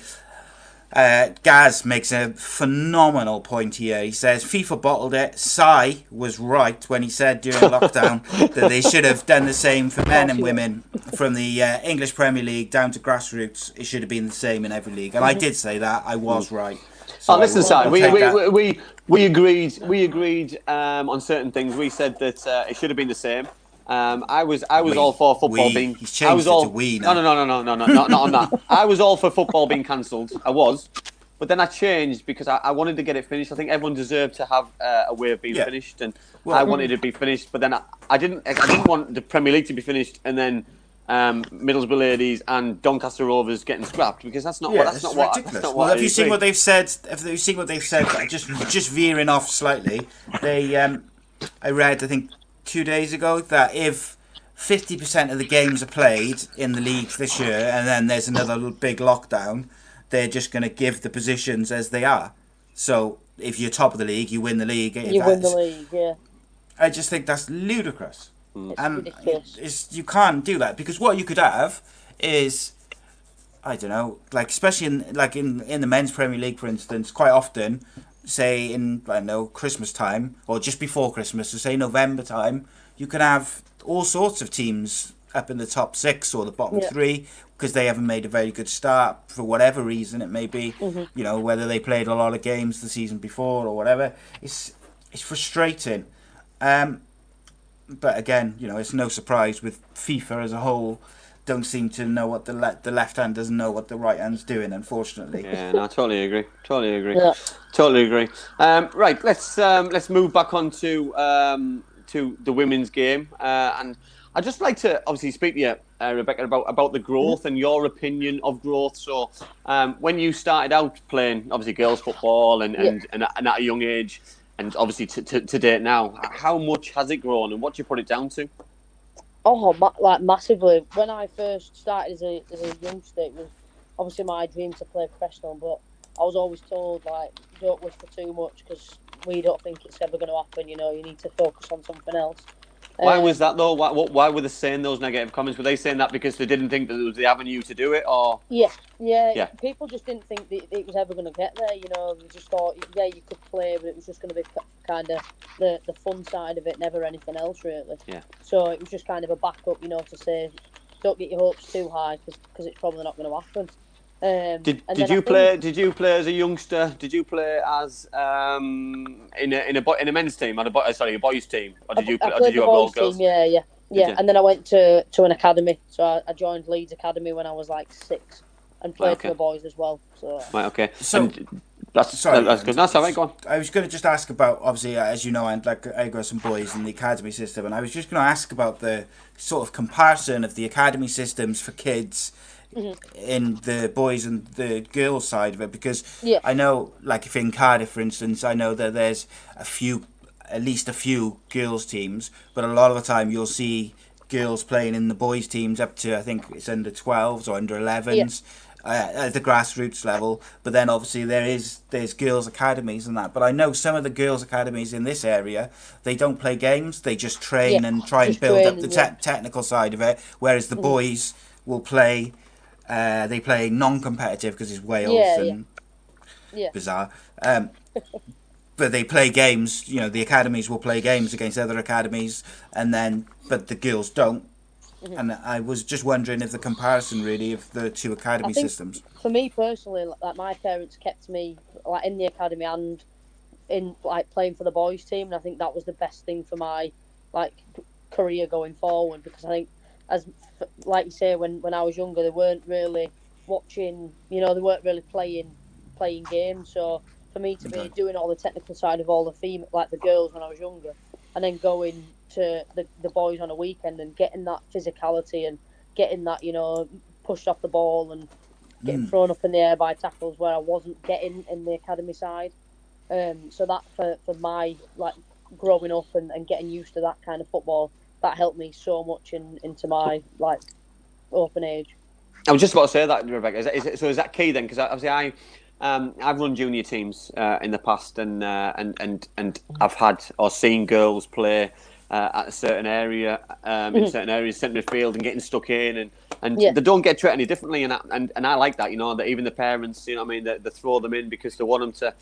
Speaker 1: Gaz makes a phenomenal point here. He says FIFA bottled it. Sai was right when he said during lockdown that they should have done the same for men and women from the English Premier League down to grassroots. It should have been the same in every league, and I did say that. I was right. So
Speaker 3: listen, Sai, we agreed on certain things. We said that it should have been the same. I was all for football being.
Speaker 1: He's changed it to we now.
Speaker 3: No, not on that. I was all for football being cancelled. I was, but then I changed because I wanted to get it finished. I think everyone deserved to have a way of being finished, and I wanted it to be finished. But then I didn't want the Premier League to be finished, and then Middlesbrough Ladies and Doncaster Rovers getting scrapped because that's not ridiculous.
Speaker 1: Well, have you seen what they've said? Just veering off slightly, I read, I think, 2 days ago that if 50% of the games are played in the leagues this year and then there's another big lockdown, they're just going to give the positions as they are. So if you're top of the league, you win the league. I just think that's ludicrous.
Speaker 4: It's ridiculous.
Speaker 1: You can't do that because what you could have is, I don't know, like especially in the men's Premier League, for instance, quite often, say in, I don't know, Christmas time or just before Christmas, so say November time, you can have all sorts of teams up in the top 6 or the bottom 3 because they haven't made a very good start for whatever reason it may be. You know, whether they played a lot of games the season before or whatever. It's frustrating. But again, you know, it's no surprise with FIFA as a whole. Don't seem to know what the left hand doesn't know what the right hand's doing, unfortunately.
Speaker 3: Yeah, no, I totally agree. Totally agree. Right, let's move back on to the women's game, and I'd just like to obviously speak to you, Rebekah, about the growth and your opinion of growth. So, when you started out playing, obviously girls football and at a young age, and obviously to date now, how much has it grown, and what do you put it down to?
Speaker 4: Oh, like massively. When I first started as a youngster, it was obviously my dream to play professional, but I was always told, like, don't wish for too much because we don't think it's ever going to happen, you know, you need to focus on something else.
Speaker 3: Why was that, though? Why were they saying those negative comments? Were they saying that because they didn't think that it was the avenue to do it, or...?
Speaker 4: Yeah. People just didn't think that it was ever going to get there, you know. They just thought, you could play, but it was just going to be kind of the fun side of it, never anything else, really. Yeah. So it was just kind of a backup, you know, to say, don't get your hopes too high, because it's probably not going to happen.
Speaker 3: Did you play as a youngster? Did you play as in a men's team, a boys' team, or did you have all girls?
Speaker 4: Team, yeah. And then I went to an academy, so I joined Leeds Academy when I was like 6, and played for the boys as well. So
Speaker 3: right, okay.
Speaker 1: So
Speaker 3: that's good. That's all right. Go on.
Speaker 1: I was going to just ask about, obviously, as you know, I got some boys in the academy system, and I was just going to ask about the sort of comparison of the academy systems for kids. In the boys and the girls side of it, because I know, like if in Cardiff, for instance, I know that there's at least a few girls teams, but a lot of the time you'll see girls playing in the boys teams up to, I think it's under 12s or under 11s at the grassroots level. But then obviously there's girls academies and that. But I know some of the girls academies in this area, they don't play games, they just train and try and build up the technical side of it, whereas the boys will play. They play non-competitive because it's Wales and bizarre. But but they play games. You know, the academies will play games against other academies, but the girls don't. And I was just wondering if the comparison really of the two academy systems.
Speaker 4: For me personally, like my parents kept me like in the academy and in like playing for the boys team, and I think that was the best thing for my like career going forward, because I think like you say, when I was younger, they weren't really watching, they weren't really playing games. So for me to be doing all the technical side of all the like the girls when I was younger, and then going to the boys on a weekend and getting that physicality and getting that, pushed off the ball and getting thrown up in the air by tackles where I wasn't getting in the academy side. So that for my like growing up and getting used to that kind of football, that helped me so much into my like open age.
Speaker 3: I was just about to say that, Rebecca. Is that key then? Because obviously I've run junior teams in the past, and I've had or seen girls play at a certain area, in certain areas, centre of the field, and getting stuck in, and they don't get treated any differently, and I like that, that even the parents, they throw them in because they want them to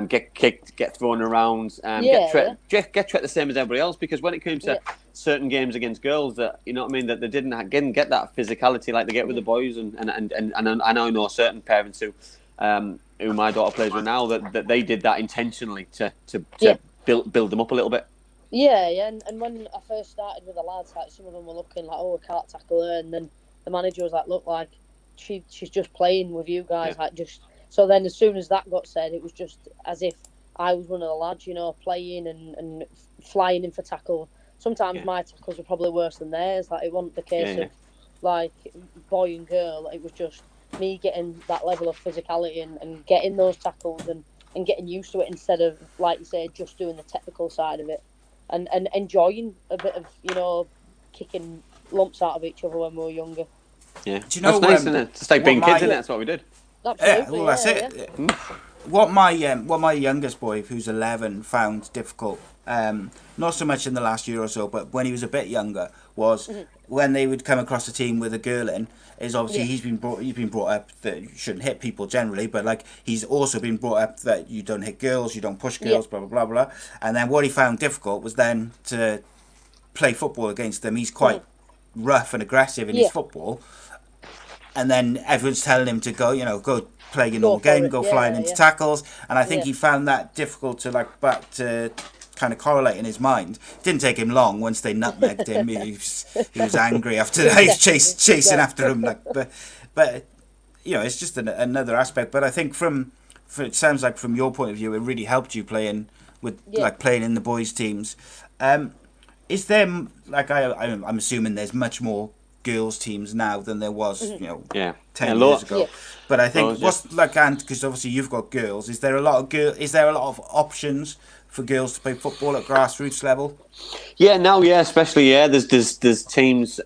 Speaker 3: get kicked, get thrown around, get treated the same as everybody else. Because when it came to certain games against girls, that that they didn't get that physicality like they get with the boys, and I know certain parents who my daughter plays with now that they did that intentionally to build them up a little bit.
Speaker 4: Yeah, and when I first started with the lads, like some of them were looking like, oh, I can't tackle her, and then the manager was like, look, like she's just playing with you guys, like just. So then, as soon as that got said, it was just as if I was one of the lads, playing and flying in for tackle. Sometimes my tackles were probably worse than theirs. Like it wasn't the case of like boy and girl. It was just me getting that level of physicality and getting those tackles and getting used to it, instead of, like you say, just doing the technical side of it. And enjoying a bit of, kicking lumps out of each other when we were younger.
Speaker 3: Yeah, do you know, that's nice, isn't it? It's like being kids, isn't it? That's what we did.
Speaker 4: Absolutely,
Speaker 1: that's it. Yeah. What my youngest boy, who's 11, found difficult, not so much in the last year or so, but when he was a bit younger, was when they would come across a team with a girl in. Is obviously he's been brought up that you shouldn't hit people generally, but like he's also been brought up that you don't hit girls, you don't push girls, blah blah blah blah. And then what he found difficult was then to play football against them. He's quite rough and aggressive in his football, and then everyone's telling him to go play your normal game, go flying into tackles. And I think he found that difficult to kind of correlate in his mind. It didn't take him long. Once they nutmegged him, he was angry after that. He's chasing after him. But it's just another aspect. But I think it sounds like from your point of view, it really helped you playing in the boys' teams. Is there I'm assuming there's much more girls' teams now than there was 10 years ago. But I think because obviously you've got girls. Is there a lot of options for girls to play football at grassroots level?
Speaker 3: Especially there's teams, they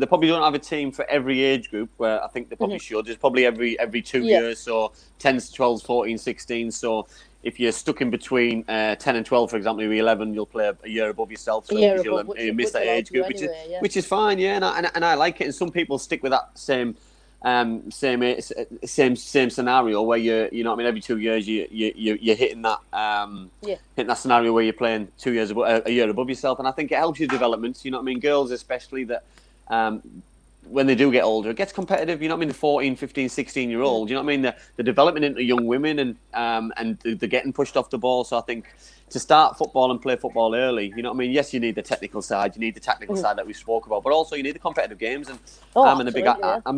Speaker 3: probably don't have a team for every age group, where I think they probably should. There's probably every 2 years, so 10s, 12s, 14s, 16s. So if you're stuck in between 10 and 12, for example, you're 11, you'll play a year above yourself, so you'll miss that age group, which is fine, and I like it. And some people stick with that same scenario where every 2 years you're hitting that hitting that scenario where you're playing 2 years a year above yourself, and I think it helps your development. Girls especially, that when they do get older, it gets competitive. The 14, 15, 16-year-old. The development into young women, and they're getting pushed off the ball. So I think to start football and play football early, yes, you need the technical side, you need the tactical side that we spoke about, but also you need the competitive games. And I'm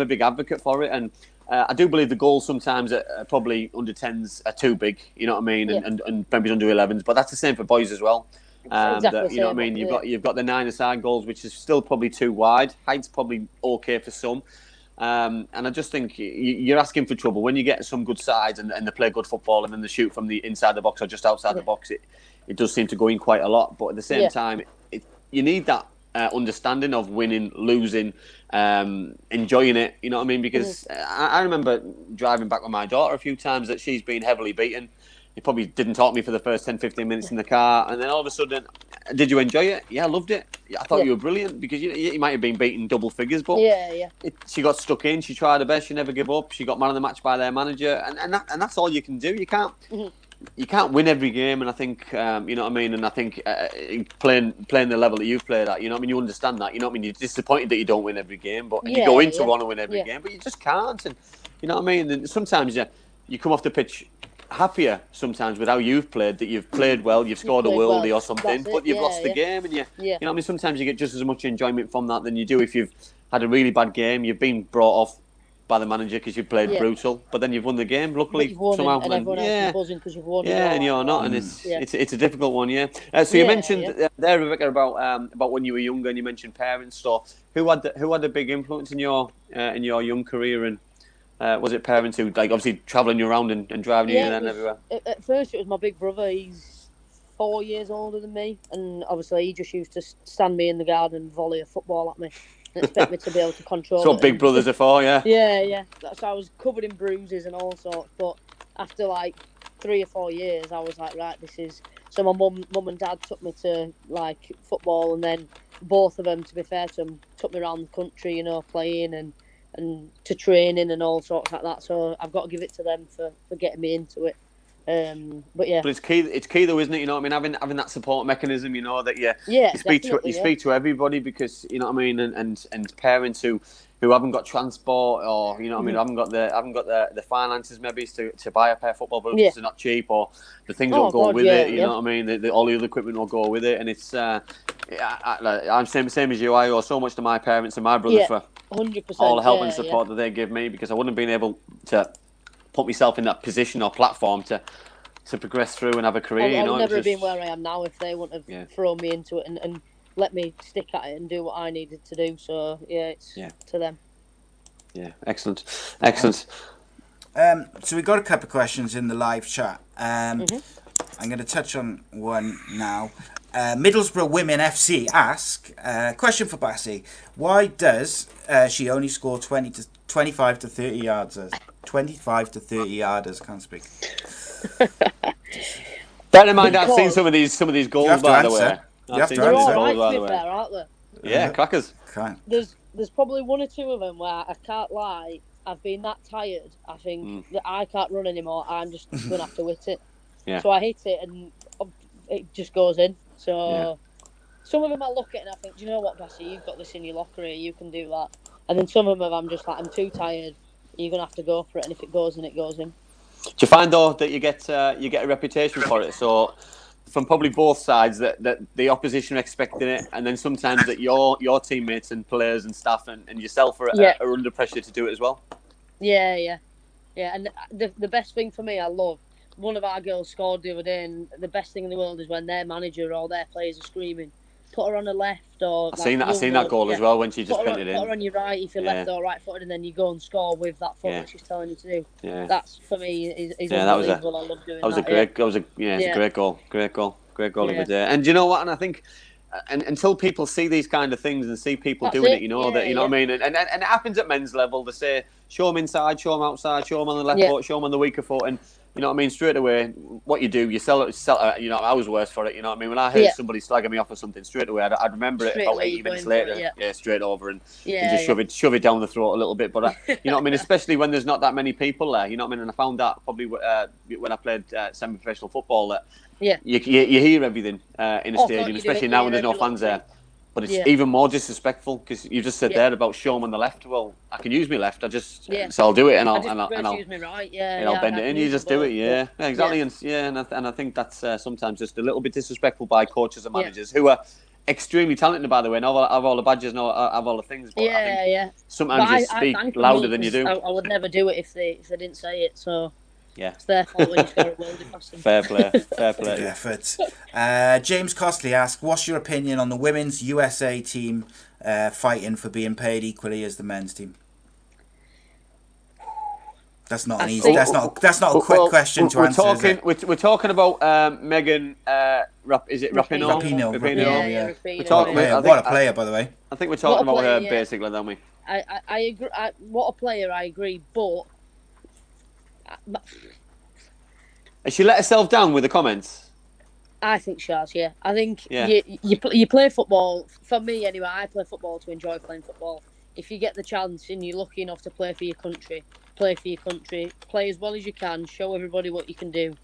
Speaker 3: a big advocate for it. And I do believe the goals sometimes are probably under 10s are too big, and maybe under 11s, but that's the same for boys as well. You've got the 9-a-side goals, which is still probably too wide. Height's probably okay for some. And I just think you're asking for trouble when you get some good sides and they play good football, and then they shoot from the inside the box or just outside the box. It does seem to go in quite a lot, but at the same time, you need that understanding of winning, losing, enjoying it. Because I remember driving back with my daughter a few times that she's been heavily beaten. He probably didn't talk to me for the first 10, 15 minutes in the car. And then all of a sudden, did you enjoy it? Yeah, I loved it. I thought you were brilliant, because you might have been beating double figures, but she got stuck in. She tried her best. She never gave up. She got man of the match by their manager. And that's all you can do. You can't you can't win every game, and I think you know what I mean. And I think playing the level that you've played at, you know what I mean. You understand that, you know what I mean. You're disappointed that you don't win every game, but and you go into want to win every game, but you just can't. And you know what I mean. And sometimes you come off the pitch happier sometimes with how you've played, that you've played well, you've scored a worldie or something, but you've lost the game, and you know what I mean. Sometimes you get just as much enjoyment from that than you do if you've had a really bad game. You've been brought off by the manager because you've played brutal, but then you've won the game. Luckily, somehow,
Speaker 4: and everyone else is buzzing because you've won.
Speaker 3: And you're not, and it's a difficult one. So you mentioned there, Rebekah, about when you were younger, and you mentioned parents. So who had a big influence in your young career, and was it parents who, like, obviously travelling you around and driving you and everywhere?
Speaker 4: At first, it was my big brother. He's 4 years older than me, and obviously he just used to stand me in the garden and volley a football at me. Expect me to be able to control
Speaker 3: That's what big brothers are for, yeah.
Speaker 4: Yeah. So I was covered in bruises and all sorts. But after like 3 or 4 years, I was like, right, this is. So my mum and dad took me to like football, and then both of them, to be fair to them, took me around the country, you know, playing and to training and all sorts like that. So I've got to give it to them for getting me into it. But
Speaker 3: it's key though, isn't it? You know what I mean, having that support mechanism, you know, that you speak to everybody, because you know what I mean, and parents who haven't got transport, or you know what I mean, haven't got the finances maybe to buy a pair of football boots because they're not cheap, or the things will go with it, you know what I mean, all the other equipment will go with it, and it's I'm same as you. I owe so much to my parents and my brothers for
Speaker 4: 100%,
Speaker 3: all the help and support that they give me, because I wouldn't have been able to put myself in that position or platform to progress through and have a career.
Speaker 4: I would never have been where I am now if they wouldn't have thrown me into it and let me stick at it and do what I needed to do. So it's to them.
Speaker 3: Yeah, excellent.
Speaker 1: So we got a couple of questions in the live chat. I'm going to touch on one now. Middlesbrough Women FC ask, question for Bassie: why does she only score 25 to 30 yarders? 25 to 30 yarders, can't speak.
Speaker 3: Bear in mind, I've seen some of these goals, by the way.
Speaker 1: You have to
Speaker 4: They're all
Speaker 1: answer.
Speaker 4: right, to be fair, aren't they?
Speaker 3: Yeah, crackers.
Speaker 4: There's probably one or two of them where I can't lie. I've been that tired. I think that I can't run anymore. I'm just gonna have to hit it.
Speaker 3: Yeah.
Speaker 4: So I hit it and it just goes in. So some of them I look at and I think, do you know what, Bassie, you've got this in your locker here. You can do that. And then some of them I'm just like, I'm too tired. You're gonna have to go for it, and if it goes in, it goes in.
Speaker 3: Do you find though that you get a reputation for it? So from probably both sides, that the opposition are expecting it, and then sometimes that your teammates and players and staff and yourself are under pressure to do it as well.
Speaker 4: Yeah. And the best thing for me, I love. One of our girls scored the other day, and the best thing in the world is when their manager or their players are screaming, "Put her on the left," or
Speaker 3: I've seen that goal as well when she just pinned it in.
Speaker 4: Put her on your right if you're left or right footed, and then you go and score with that foot that she's telling you to do. Yeah. That's for me is unbelievable. I love doing that. That was a
Speaker 3: great goal. Great goal of the day. And you know what? And I think until people see these kind of things and see people doing it, you know that, you know what I mean. And it happens at men's level. They say, show them inside, show them outside, show them on the left foot, show them on the weaker foot, and you know what I mean. Straight away, what you do, you sell it. You know, I was worse for it. You know what I mean. When I heard somebody slagging me off or something, straight away, I'd remember it about 80 minutes later. Straight over and just shove it down the throat a little bit. But you know what I mean. Especially when there's not that many people there. You know what I mean. And I found that probably when I played semi-professional football that you hear everything in a stadium, especially now when there's no fans there. But it's even more disrespectful because you just said there about show 'em on the left. Well, I can use my left. So I'll do it, and I'll
Speaker 4: use my right.
Speaker 3: I'll bend it in. You just do it. Yeah, exactly. And I think that's sometimes just a little bit disrespectful by coaches and managers who are extremely talented, by the way, and have all the badges and have all the things. But I think sometimes you speak louder than you do.
Speaker 4: I would never do it if they didn't say it. So. Yeah, it's their fault when you score a worldie past them.
Speaker 3: Fair play.
Speaker 1: Good effort. James Costley asked, what's your opinion on the women's USA team fighting for being paid equally as the men's team? That's not an easy. That's not a quick question to answer.
Speaker 3: We're talking about Megan. Is it Rapinoe?
Speaker 1: Rapinoe. What a player, by the way.
Speaker 3: I think we're talking about her basically, don't we?
Speaker 4: I agree. What a player! I agree, but.
Speaker 3: Has she let herself down with the comments?
Speaker 4: I think she has, yeah. I think you play football, for me anyway, I play football to enjoy playing football. If you get the chance and you're lucky enough to play for your country, play as well as you can, show everybody what you can do.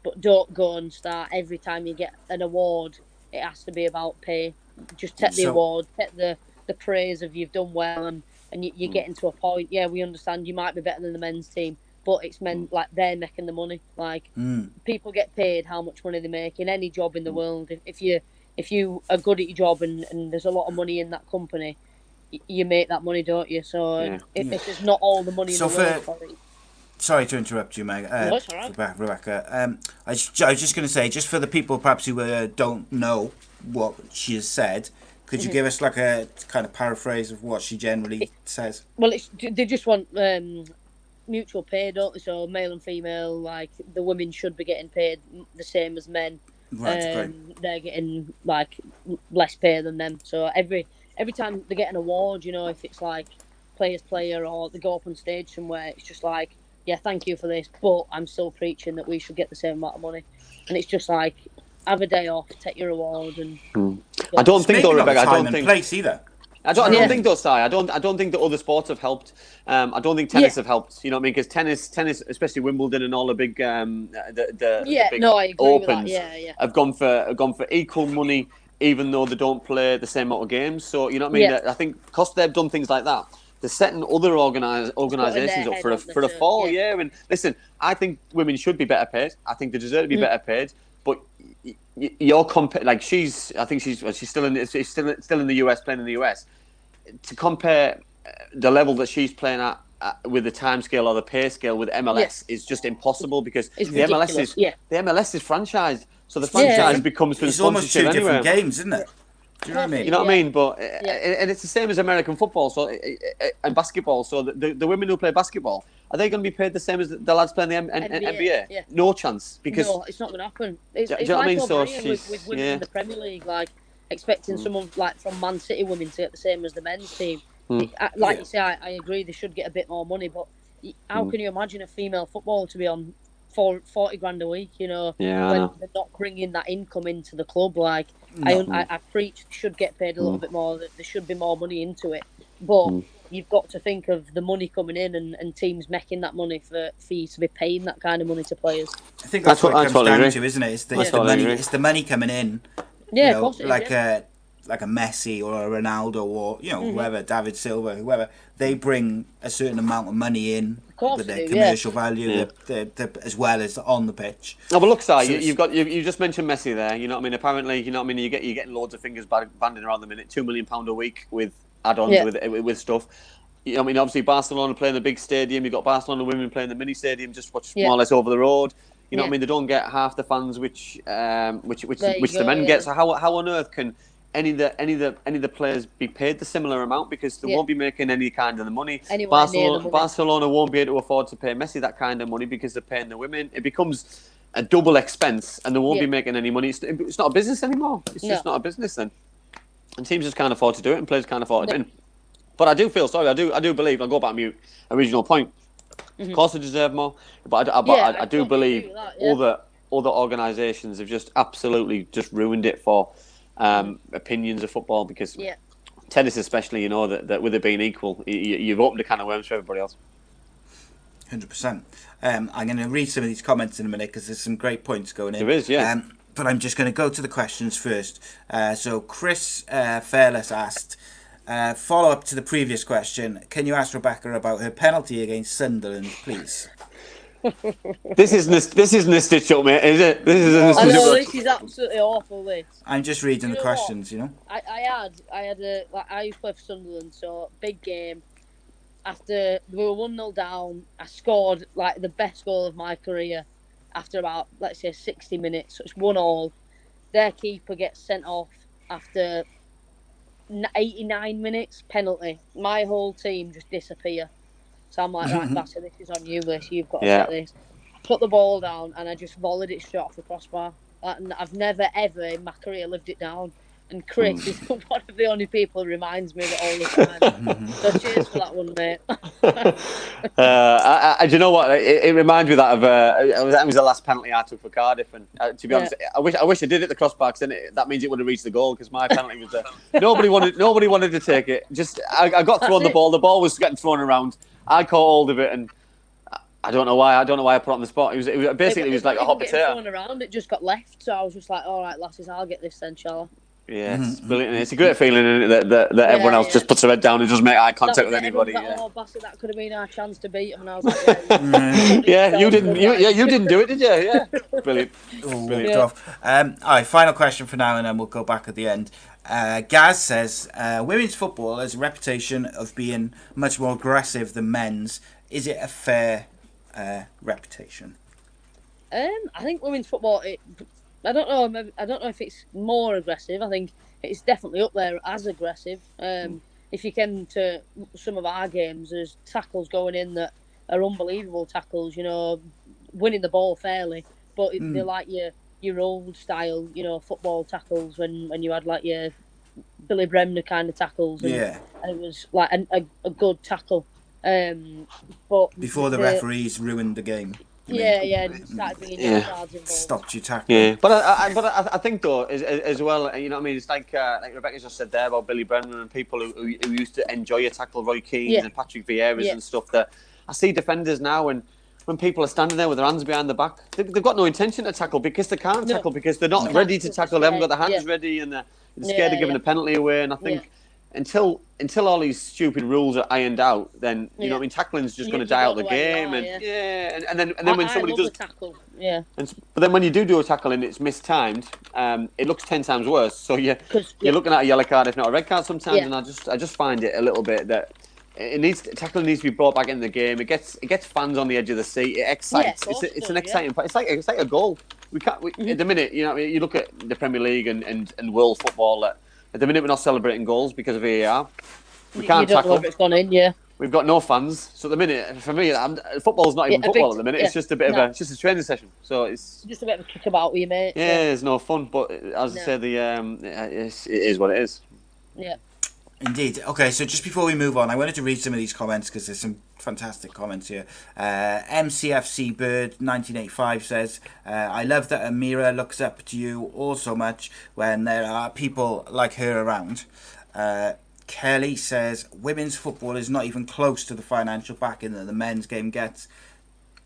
Speaker 4: but don't go and start every time you get an award. It has to be about pay. Just take the award, take the praise of you've done well, and you're getting to a point. Yeah, we understand you might be better than the men's team, but it's men like they're making the money. Like people get paid how much money they make in any job in the world. If you are good at your job and there's a lot of money in that company, you make that money, don't you? So if there's not all the money in the world.
Speaker 1: Sorry to interrupt you, Meg.
Speaker 4: No, it's all right.
Speaker 1: Rebecca. I was just going to say, just for the people perhaps who don't know what she has said, could you give us like a kind of paraphrase of what she generally says?
Speaker 4: Well, they just want mutual pay, don't they? So male and female, like the women should be getting paid the same as men.
Speaker 1: Right, great.
Speaker 4: They're getting like less pay than them. So every time they get an award, if it's like player's player or they go up on stage somewhere, it's just like, yeah, thank you for this, but I'm still preaching that we should get the same amount of money. And it's just like, have a day off, take your award, and.
Speaker 3: I don't think though, Rebecca. I don't think
Speaker 1: place either.
Speaker 3: I don't think though, Si. I don't think that other sports have helped. I don't think tennis have helped. You know what I mean? Because tennis, especially Wimbledon and all the big, the big
Speaker 4: I agree
Speaker 3: opens,
Speaker 4: with that.
Speaker 3: have gone for equal money, even though they don't play the same amount of games. So you know what I mean? I think because they've done things like that, they're setting other organisations up for a fall. Yeah, and listen, I think women should be better paid. I think they deserve to be better paid. But you're like she's still in the US, playing in the US. To compare the level that she's playing at with the time scale or the pay scale with MLS is just impossible, because the MLS is franchised, so the franchise becomes
Speaker 1: it's almost two different games, isn't it? Do you know what I mean?
Speaker 3: You know what I mean? But and it's the same as American football, so and basketball. So the women who play basketball, are they going to be paid the same as the lads playing the NBA?
Speaker 4: Yeah.
Speaker 3: No chance, because
Speaker 4: it's not going to happen. It's
Speaker 3: do you know what I mean? So
Speaker 4: with women in the Premier League, like expecting someone like from Man City women to get the same as the men's team. You say, I agree they should get a bit more money, but how can you imagine a female footballer to be on 40 grand a week? When they're not bringing that income into the club, like. I preach should get paid a little bit more. That there should be more money into it, but you've got to think of the money coming in and teams making that money for you to be paying that kind of money to players.
Speaker 1: I think that's what it comes down to, isn't it? It's the money. It's the money coming in.
Speaker 4: Yeah, of course it is,
Speaker 1: like a Messi or a Ronaldo or whoever, David Silva, whoever, they bring a certain amount of money in with their commercial value, as well as on the pitch.
Speaker 3: Oh, but look, Si, you just mentioned Messi there. You know what I mean? Apparently, you know what I mean. You're getting loads of fingers banding around the minute. £2 million a week with add-ons with stuff. You know what I mean? Obviously, Barcelona playing the big stadium. You've got Barcelona women playing the mini stadium, just more or less over the road. You know what I mean? They don't get half the fans which the men get. So how on earth can any of the players be paid the similar amount, because they won't be making any kind of the money. Barcelona won't be able to afford to pay Messi that kind of money because they're paying the women. It becomes a double expense, and they won't be making any money. It's not a business anymore. It's just not a business then, and teams just can't afford to do it, and players can't afford it. But I do feel sorry. I do believe. I'll go back to my original point. Of course, they deserve more, but I do believe other organisations have just absolutely just ruined it for opinions of football, because tennis especially, that with it being equal, you've opened a can of worms for everybody else.
Speaker 1: 100%. I'm going to read some of these comments in a minute, because there's some great points going in.
Speaker 3: There is, yeah.
Speaker 1: But I'm just going to go to the questions first. So Chris Fairless asked, follow up to the previous question, can you ask Rebecca about her penalty against Sunderland, please?
Speaker 4: This isn't a stitch up, mate, is it? This is absolutely awful. This.
Speaker 1: I'm just reading the questions,
Speaker 4: I used to play for Sunderland, so big game. After we were 1-0 down, I scored like the best goal of my career. After about, let's say, 60 minutes, so it's 1-1. Their keeper gets sent off after 89 minutes, penalty. My whole team just disappear. So I'm like, right, Bassett, this is on you, Liz. You've got to set this. Put the ball down, and I just volleyed it straight off the crossbar. And I've never, ever in my career lived it down. And Chris is one of the only people who reminds me of it all the time. So cheers for that one, mate.
Speaker 3: Do you know what? It reminds me of that that was the last penalty I took for Cardiff. And to be honest, I wish I did it the crossbar, because then that means it would have reached the goal, because my penalty was there. Nobody wanted to take it. Just I got thrown the ball. The ball was getting thrown around. I caught hold of it, and I don't know why I put it on the spot. It was basically like a hot potato.
Speaker 4: Thrown around, it just got left. So I was just like, all right, lasses, I'll get this then, shall I?
Speaker 3: Yeah, it's brilliant. It's a great feeling, isn't it, that everyone else just puts their head down and doesn't make eye contact with anybody.
Speaker 4: Like, oh, bastard, that could have been our chance to beat him. And I was like,
Speaker 3: yeah, you didn't do it, did you? Yeah, brilliant.
Speaker 1: Brilliant stuff. All right, final question for now, and then we'll go back at the end. Gaz says, women's football has a reputation of being much more aggressive than men's. Is it a fair reputation?
Speaker 4: I think women's football, I don't know if it's more aggressive. I think it's definitely up there as aggressive. If you come to some of our games, there's tackles going in that are unbelievable tackles, winning the ball fairly, but they're like your old style, football tackles when you had like your Billy Bremner kind of tackles, and it was like a good tackle. But
Speaker 1: before the referees ruined the game.
Speaker 4: Started bringing cards involved.
Speaker 1: Stopped you tackling.
Speaker 3: Yeah, but I think though as well, you know what I mean. It's like Rebekah just said there about Billy Brennan and people who used to enjoy a tackle, Roy Keane and Patrick Vieira's and stuff. That I see defenders now, and when people are standing there with their hands behind the back, they've got no intention to tackle because they can't tackle because they're not ready to tackle. They haven't got their hands ready, and they're scared of giving a penalty away. And I think. Until all these stupid rules are ironed out, then you know what I mean. Tackling's just going to die out the game, and then when somebody does
Speaker 4: tackle,
Speaker 3: but then when you do a tackle and it's mistimed, it looks 10 times worse. So you're looking at a yellow card, if not a red card, sometimes. And I just find it a little bit that tackling needs to be brought back in the game. It gets fans on the edge of the seat. It excites. It's an exciting part. It's like a goal. We can't at the minute. You look at the Premier League and world football. At the minute, we're not celebrating goals because of VAR. We can't tackle.
Speaker 4: Know if it's gone in,
Speaker 3: We've got no fans. So at the minute, for me, football's not even football at the minute. It's just a bit of it's just a training session. So it's
Speaker 4: just a bit of a kickabout with your mates.
Speaker 3: Yeah, it's no fun. But as I say, it is what it is.
Speaker 4: Yeah.
Speaker 1: Indeed. Okay, so just before we move on, I wanted to read some of these comments because there's some fantastic comments here. MCFC Bird 1985 says, I love that Amira looks up to you all so much when there are people like her around. Kelly says, women's football is not even close to the financial backing that the men's game gets.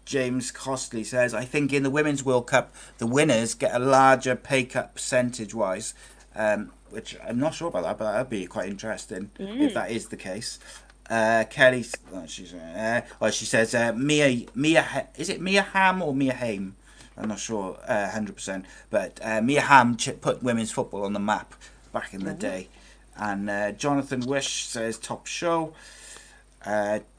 Speaker 1: James Costley says, I think in the Women's World Cup, the winners get a larger pay cut percentage-wise. Which I'm not sure about that, but that'd be quite interesting if that is the case. Kelly, she says Mia. Is it Mia Hamm or Mia Haim? I'm not sure 100%, but Mia Hamm put women's football on the map back in the day. And Jonathan Wish says top show.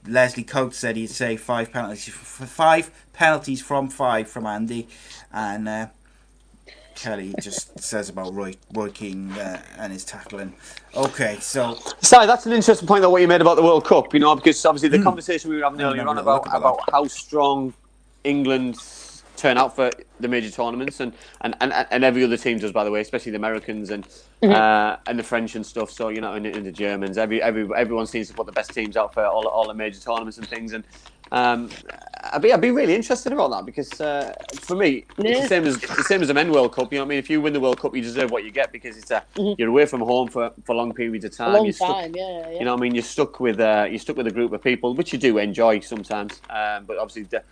Speaker 1: Leslie Coates said he'd say 5 penalties from 5 from Andy, and. Kelly just says about Roy Keane and his tackling. Okay, so
Speaker 3: that's an interesting point, though, what you made about the World Cup. Because obviously the conversation we were having earlier on about how strong England turn out for the major tournaments, and every other team does, by the way, especially the Americans and the French and stuff. So and the Germans, everyone seems to put the best teams out for all the major tournaments and things. And I'd be really interested about that because for me, it's the same as the Men World Cup. You know what I mean? If you win the World Cup, you deserve what you get because it's you're away from home for long periods of time.
Speaker 4: You know
Speaker 3: what I mean? You're stuck with a group of people, which you do enjoy sometimes. But obviously, the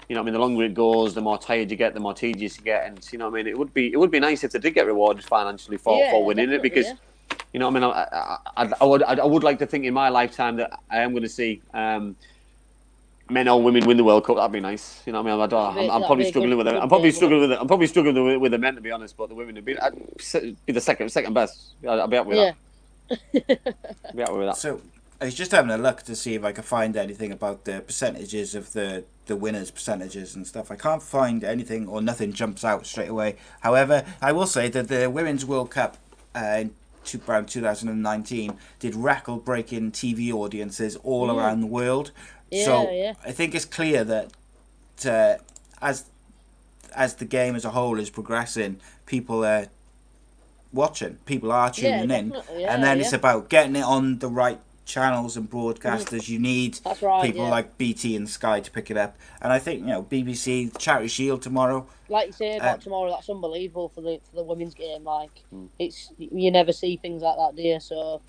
Speaker 3: longer it goes, the more tired you get, the more tedious you get, and it would be nice if they did get rewarded financially for winning it because. I would like to think in my lifetime that I am going to see men or women win the World Cup. That'd be nice. I'm probably struggling with it. I'm probably struggling with the men, to be honest. But the women would be the second best. I'll be happy with that. Be happy with that.
Speaker 1: So I was just having a look to see if I could find anything about the percentages of the winners' percentages and stuff. I can't find anything, or nothing jumps out straight away. However, I will say that the Women's World Cup in around 2019 did record-breaking TV audiences all around the world. I think it's clear that as the game as a whole is progressing, people are watching, people are tuning in, and then it's about getting it on the right channels and broadcasters. You need people like BT and Sky to pick it up, and I think BBC Charity Shield tomorrow.
Speaker 4: Like you say about tomorrow, that's unbelievable for the women's game. Like it's you never see things like that, do you? So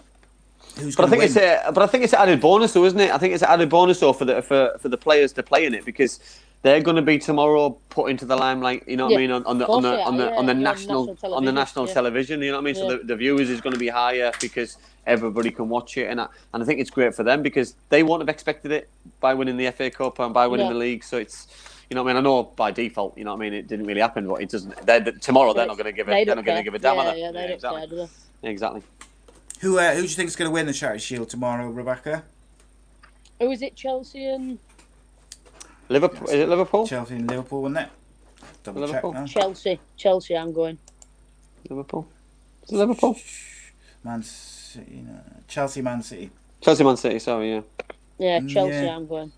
Speaker 1: Who's
Speaker 3: But
Speaker 1: going to win?
Speaker 3: I think it's an added bonus, though, isn't it? I think it's an added bonus, though, for the players to play in it, because they're going to be tomorrow put into the limelight. You know what I mean? On the
Speaker 4: Of course they are, yeah. You're
Speaker 3: on the national television. You know what I mean?
Speaker 4: Yeah.
Speaker 3: So the viewers is going to be higher because everybody can watch it, and I think it's great for them because they won't have expected it by winning the FA Cup and by winning the league. So it's, you know what I mean? I know by default, you know what I mean, it didn't really happen, but it doesn't. Tomorrow they're not going to give a damn.
Speaker 4: Yeah, they don't care, do they?
Speaker 3: Exactly.
Speaker 1: Who do you think is going to win the Charity Shield tomorrow, Rebekah?
Speaker 4: Who is it? Chelsea and
Speaker 3: Liverpool? Is it Liverpool?
Speaker 1: Chelsea and Liverpool, wasn't it? Double check now.
Speaker 4: Chelsea. I'm going.
Speaker 3: Liverpool. Is it Liverpool?
Speaker 1: Man City. No. Chelsea, Man City.
Speaker 3: Chelsea, Man City. Sorry, yeah.
Speaker 4: Yeah, Chelsea.
Speaker 1: Yeah.
Speaker 4: I'm going.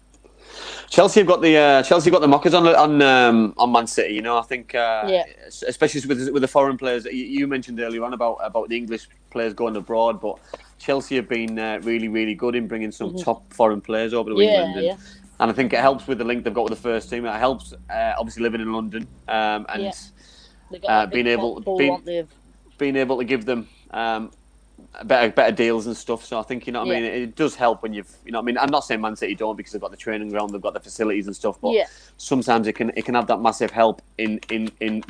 Speaker 3: Chelsea have got the mockers on Man City. You know, I think especially with the foreign players that you mentioned earlier on about the English players going abroad, but Chelsea have been really, really good in bringing some top foreign players over to England, and I think it helps with the link they've got with the first team. It helps obviously living in London and being able to give them better deals and stuff. So I think, you know what I mean, it does help when you've, you know what I mean, I'm not saying Man City don't, because they've got the training ground, they've got the facilities and stuff, but sometimes it can have that massive help in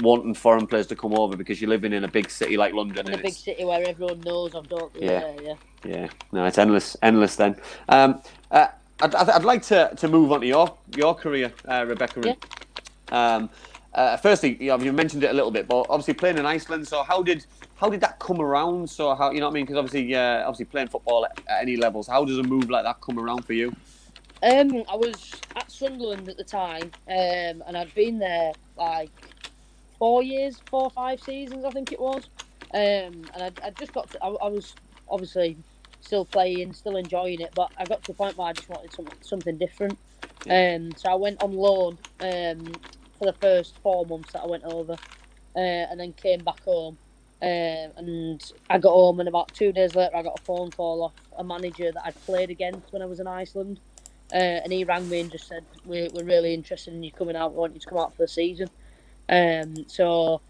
Speaker 3: wanting foreign players to come over, because you're living in a big city like London,
Speaker 4: in a big city where everyone knows of, don't they?
Speaker 3: Yeah. No, it's endless then. I'd like to move on to your career, Rebekah. Firstly, you mentioned it a little bit, but obviously playing in Iceland. So how did that come around? So how, you know what I mean? Because obviously playing football at any levels, how does a move like that come around for you?
Speaker 4: I was at Sunderland at the time, and I'd been there like 4 years, 4 or 5 seasons, I think it was. And I just got to, I was obviously still playing, still enjoying it, but I got to a point where I just wanted something different. So I went on loan for the first 4 months that I went over, and then came back home. And I got home, and about 2 days later, I got a phone call off a manager that I'd played against when I was in Iceland. And he rang me and just said, we're really interested in you coming out. We want you to come out for the season. So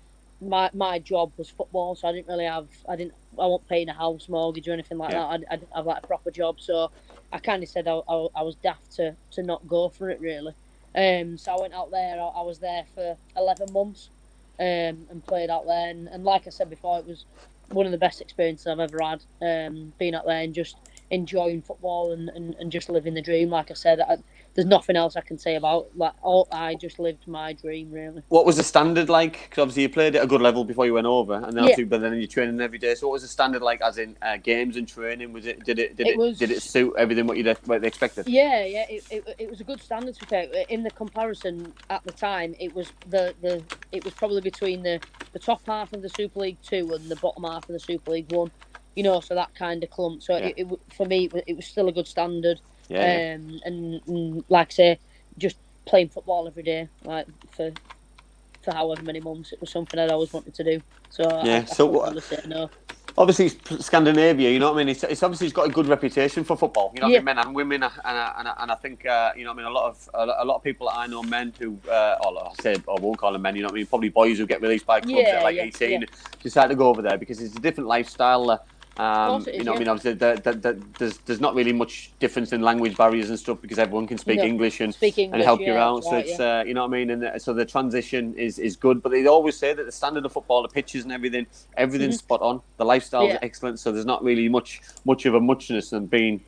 Speaker 4: my job was football, so I didn't really have, I wasn't paying a house mortgage or anything like that. I didn't have like a proper job, so I kind of said I was daft to not go for it, really. So I went out there. I was there for 11 months and played out there. And like I said before, it was one of the best experiences I've ever had, being out there and just enjoying football and just living the dream. Like I said, there's nothing else I can say about. I just lived my dream, really.
Speaker 3: What was the standard like? Because obviously you played at a good level before you went over, and then but then you're training every day. So what was the standard like, as in games and training? Was it did it suit everything what they expected?
Speaker 4: Yeah. It was a good standard, to be fair. In the comparison at the time, it was it was probably between the top half of the Super League 2 and the bottom half of the Super League 1. You know, so that kind of clump. So it for me, it was still a good standard. And like I say, just playing football every day, like for however many months, it was something I'd always wanted to do. So I say no.
Speaker 3: Obviously, it's Scandinavia, you know what I mean? It's obviously got a good reputation for football, you know, men and women, and I think you know what I mean. A lot of people that I know, men who, I won't call them men, you know what I mean? Probably boys who get released by clubs at like 18, decide to go over there because it's a different lifestyle. You know what I mean? Obviously, there's not really much difference in language barriers and stuff, because everyone can speak English and help you out. So it's you know what I mean? And so the transition is good. But they always say that the standard of football, the pitches and everything's spot on. The lifestyle is excellent. So there's not really much of a muchness than being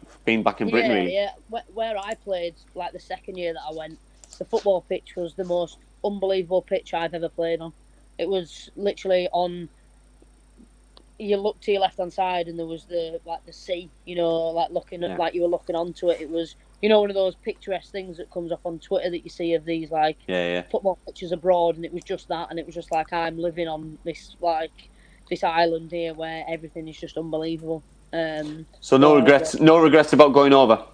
Speaker 3: back in Britain, really.
Speaker 4: Yeah. Where I played, like the second year that I went, the football pitch was the most unbelievable pitch I've ever played on. It was literally on. You look to your left hand side and there was the sea, you know, like looking at like you were looking onto it. It was, you know, one of those picturesque things that comes up on Twitter that you see of these football pitches abroad, and it was just that, and it was just like, I'm living on this island here where everything is just unbelievable.
Speaker 3: So no regrets about going over.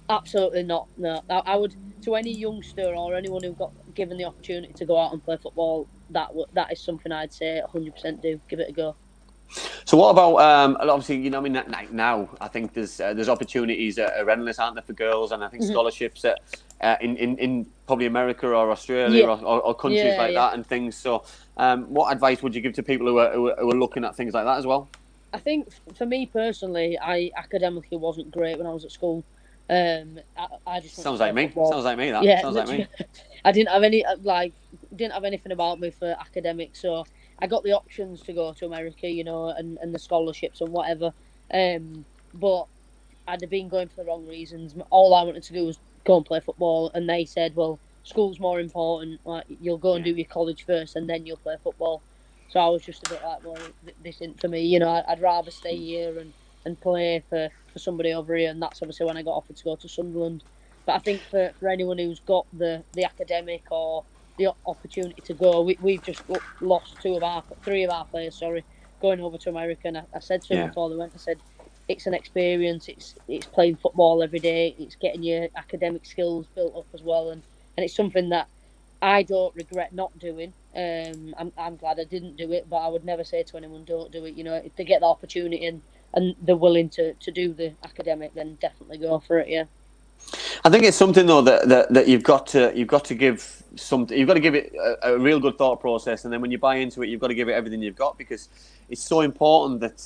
Speaker 4: Absolutely not. No, I would, to any youngster or anyone who got given the opportunity to go out and play football, that is something I'd say 100% do. Give it a go.
Speaker 3: So what about obviously, you know, I mean, now I think there's opportunities that are endless, aren't there, for girls, and I think scholarships in probably America or Australia or countries like that and things. So what advice would you give to people who are looking at things like that as well?
Speaker 4: I think for me personally, I academically wasn't great when I was at school. I just wanted
Speaker 3: Sounds
Speaker 4: to
Speaker 3: like
Speaker 4: play
Speaker 3: me.
Speaker 4: football.
Speaker 3: Sounds like me. That
Speaker 4: Yeah,
Speaker 3: sounds like me.
Speaker 4: literally. I didn't have any didn't have anything about me for academics, so I got the options to go to America, and the scholarships and whatever. But I'd have been going for the wrong reasons. All I wanted to do was go and play football, and they said, "Well, school's more important. Like you'll go and
Speaker 3: Yeah.
Speaker 4: do your college first, and then you'll play football." So I was just a bit like, "Well, this isn't for me." I'd rather stay here and play for somebody over here, and that's obviously when I got offered to go to Sunderland. But I think for anyone who's got the academic or the opportunity to go, we've just lost three of our players. Sorry, going over to America, and I said to them
Speaker 3: Yeah.
Speaker 4: before they went, I said, it's an experience. It's playing football every day. It's getting your academic skills built up as well, and it's something that I don't regret not doing. I'm glad I didn't do it, but I would never say to anyone, don't do it. If they get the opportunity and they're willing to do the academic, then definitely go for it. Yeah.
Speaker 3: I think it's something though that you've got to give something. You've got to give it a real good thought process, and then when you buy into it, you've got to give it everything you've got, because it's so important that.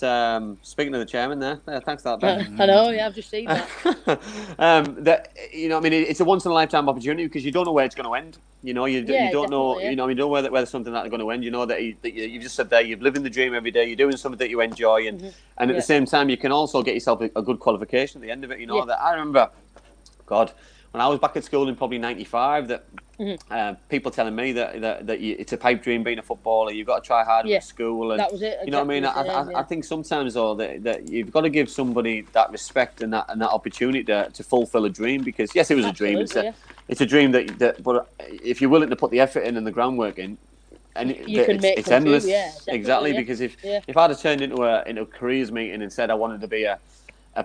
Speaker 3: Speaking of the chairman, thanks for that, Ben.
Speaker 4: I know. Yeah, I've just seen that.
Speaker 3: That I mean, it's a once in a lifetime opportunity, because you don't know where it's going to end. You don't know.
Speaker 4: Yeah.
Speaker 3: You know where there's something that's going to end. You know that you just said there. You're living the dream every day. You're doing something that you enjoy, and at the same time, you can also get yourself a good qualification at the end of it. That I remember. God, when I was back at school in probably '95, that people telling me that it's a pipe dream being a footballer. You've got to try harder at school, and
Speaker 4: that was it.
Speaker 3: You know what I mean? I think sometimes though that you've got to give somebody that respect and that opportunity to fulfil a dream, because yes, it was a dream. It's a dream that but if you're willing to put the effort in and the groundwork in. And it's endless, exactly. Yeah. Because if I'd have turned into a careers meeting and said I wanted to be a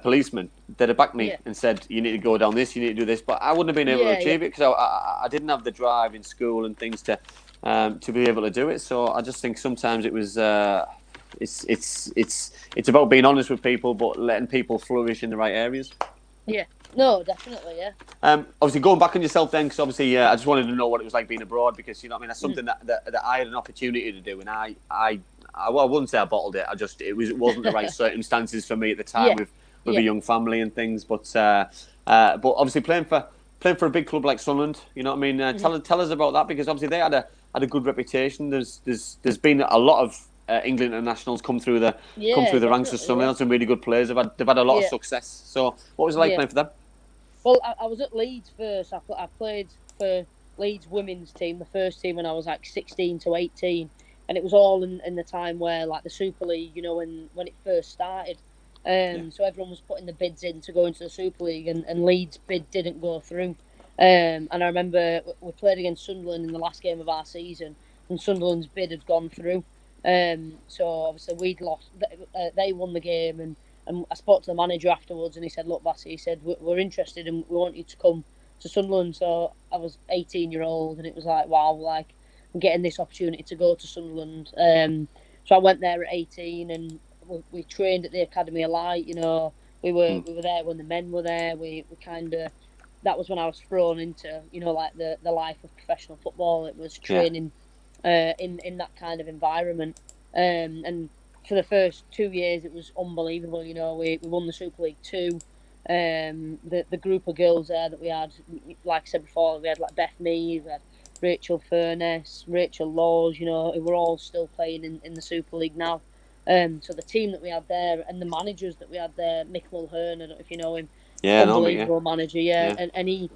Speaker 3: policeman, they'd have backed me and said, you need to go down this, you need to do this, but I wouldn't have been able to achieve it, because I didn't have the drive in school and things to be able to do it. So I just think sometimes it was it's about being honest with people, but letting people flourish in the right areas.
Speaker 4: Yeah. No, definitely, yeah.
Speaker 3: Obviously, going back on yourself then, because obviously, I just wanted to know what it was like being abroad, because that's something that I had an opportunity to do, and I wouldn't say I bottled it. It wasn't the right circumstances for me at the time with a young family and things. But obviously playing for a big club like Sunderland, you know what I mean. Tell us about that, because obviously they had a good reputation. There's been a lot of England internationals come through the ranks of Sunderland. Some really good players. They've had a lot of success. So what was it like playing for them?
Speaker 4: Well, I was at Leeds first. I played for Leeds women's team, the first team, when I was like 16 to 18, and it was all in the time where like the Super League, when it first started. So everyone was putting the bids in to go into the Super League, and Leeds' bid didn't go through. And I remember we played against Sunderland in the last game of our season, and Sunderland's bid had gone through. So obviously we'd lost. They won the game, and I spoke to the manager afterwards, and he said, "Look, Bassy," he said, "we're interested, and we want you to come to Sunderland." So I was 18-year-old, and it was like, wow, like I'm getting this opportunity to go to Sunderland. So I went there at 18, and we trained at the Academy of Light. We were there when the men were there. We kind of, that was when I was thrown into like the life of professional football. It was training in that kind of environment, and for the first 2 years it was unbelievable. We won the Super League 2. The group of girls there that we had, like I said before, we had like Beth Mead, we had Rachel Furness, Rachel Laws, who were all still playing in the Super League now. So the team that we had there, and the managers that we had there, Mick Mulhern, I don't know if you know him, unbelievable manager, and he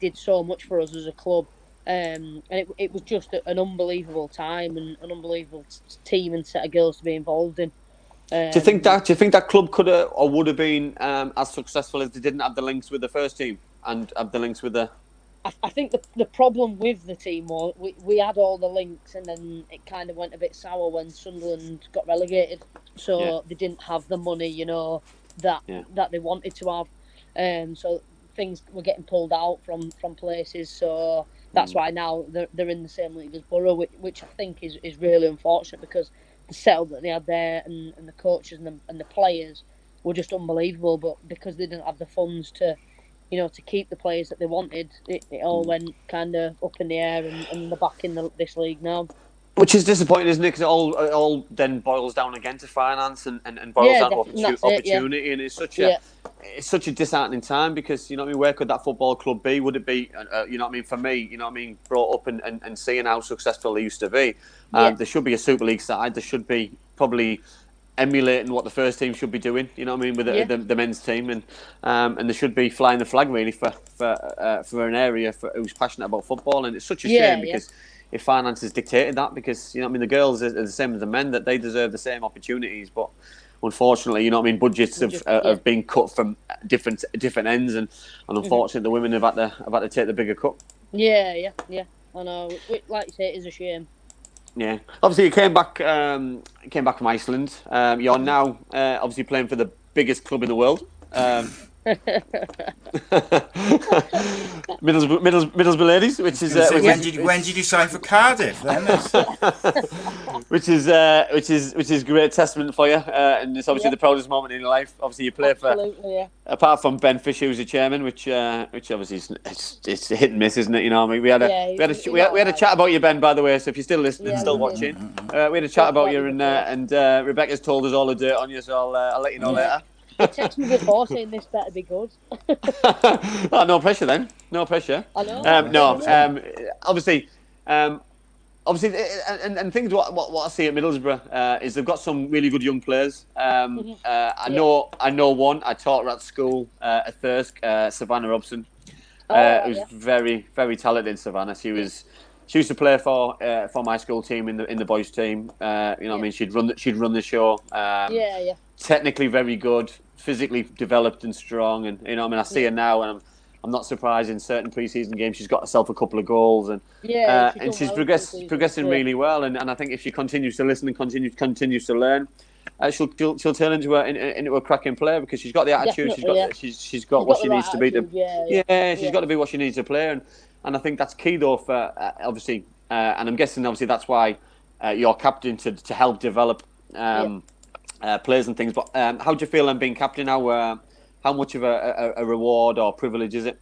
Speaker 4: did so much for us as a club, and it was just an unbelievable time and an unbelievable team and set of girls to be involved in.
Speaker 3: Do you think that club could have or would have been as successful if they didn't have the links with the first team and have the links with the?
Speaker 4: I think the problem with the team was we had all the links, and then it kind of went a bit sour when Sunderland got relegated. So they didn't have the money, that they wanted to have. So things were getting pulled out from places. So that's why now they're in the same league as Boro, which I think is really unfortunate, because the setup that they had there and the coaches and the players were just unbelievable. But because they didn't have the funds to keep the players that they wanted, it all went kind of up in the air, and they're back in this league now.
Speaker 3: Which is disappointing, isn't it? Because it all then boils down again to finance and boils down to opportunity, and it's such a disheartening time because, you know what I mean, where could that football club be? Would it be, you know what I mean, for me, you know what I mean, brought up and seeing how successful they used to be. There should be a Super League side. There should be probably emulating what the first team should be doing, you know what I mean, with the men's team, and they should be flying the flag really for an area who's passionate about football, and it's such a shame because if finance has dictated that, because, you know what I mean, the girls are the same as the men, that they deserve the same opportunities, but unfortunately, you know what I mean, budgets have been cut from different ends, and unfortunately the women have had to take the bigger cut.
Speaker 4: Yeah, I know. Like you say, it is a shame.
Speaker 3: Yeah, obviously you came back from Iceland. You're now obviously playing for the biggest club in the world. Middlesbrough Ladies, which is
Speaker 1: when did you sign for Cardiff then?
Speaker 3: which is great testament for you, and it's obviously the proudest moment in your life. Obviously you play for, apart from Ben Fisher, who's the chairman, which obviously it's a hit and miss, isn't it? You know, I mean, we had a chat about you, Ben, by the way. So if you're still listening, still watching, we had a chat about you, and Rebekah's told us all the dirt on you, so I'll let you know later.
Speaker 4: He texted me before saying this better be good.
Speaker 3: Oh, no pressure then. No pressure.
Speaker 4: I know.
Speaker 3: Obviously, and things what I see at Middlesbrough is they've got some really good young players. I know one. I taught her at school at Thirsk, Savannah Robson, who's very, very talented. Savannah. She used to play for my school team in the boys team. You know what I mean? She'd run the show. Technically very good, physically developed and strong, and you know what I mean, I see her now, and I'm not surprised in certain pre-season games she's got herself a couple of goals, and she's progressing really well, and I think if she continues to listen and continues to learn, she'll turn into a cracking player, because she's got the attitude, she's got what she needs to be she's got to be what she needs to play, and I think that's key though for obviously, and I'm guessing obviously that's why you're captain to help develop players and things. But how do you feel being captain now? How much of a reward or privilege is it?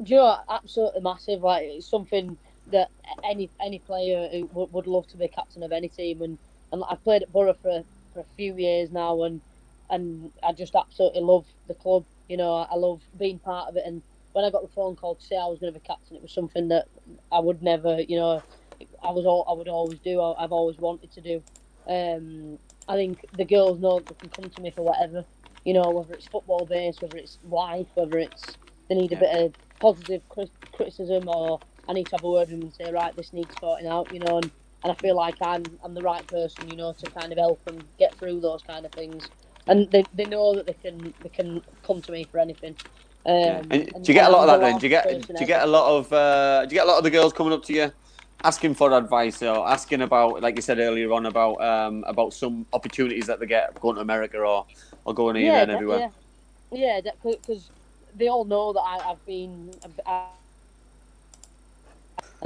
Speaker 4: Do you know, absolutely massive. Like, it's something that any player who would love to be captain of any team, and I've played at Boro for a few years now, and I just absolutely love the club. You know, I love being part of it, and when I got the phone call to say I was going to be captain, it was something that I would never, you know, I would always do. I've always wanted to do. I think the girls know they can come to me for whatever, you know, whether it's football based, whether it's life, whether it's they need a bit of positive criticism, or I need to have a word with them and say, right, this needs sorting out, you know, and I feel like I'm the right person, you know, to kind of help them get through those kind of things, and they know that they can come to me for anything.
Speaker 3: And do you get a lot of that then? Do you get a lot of the girls coming up to you asking for advice, or asking about, like you said earlier on, about some opportunities that they get going to America or going here and everywhere?
Speaker 4: Yeah, because they all know that I've been, and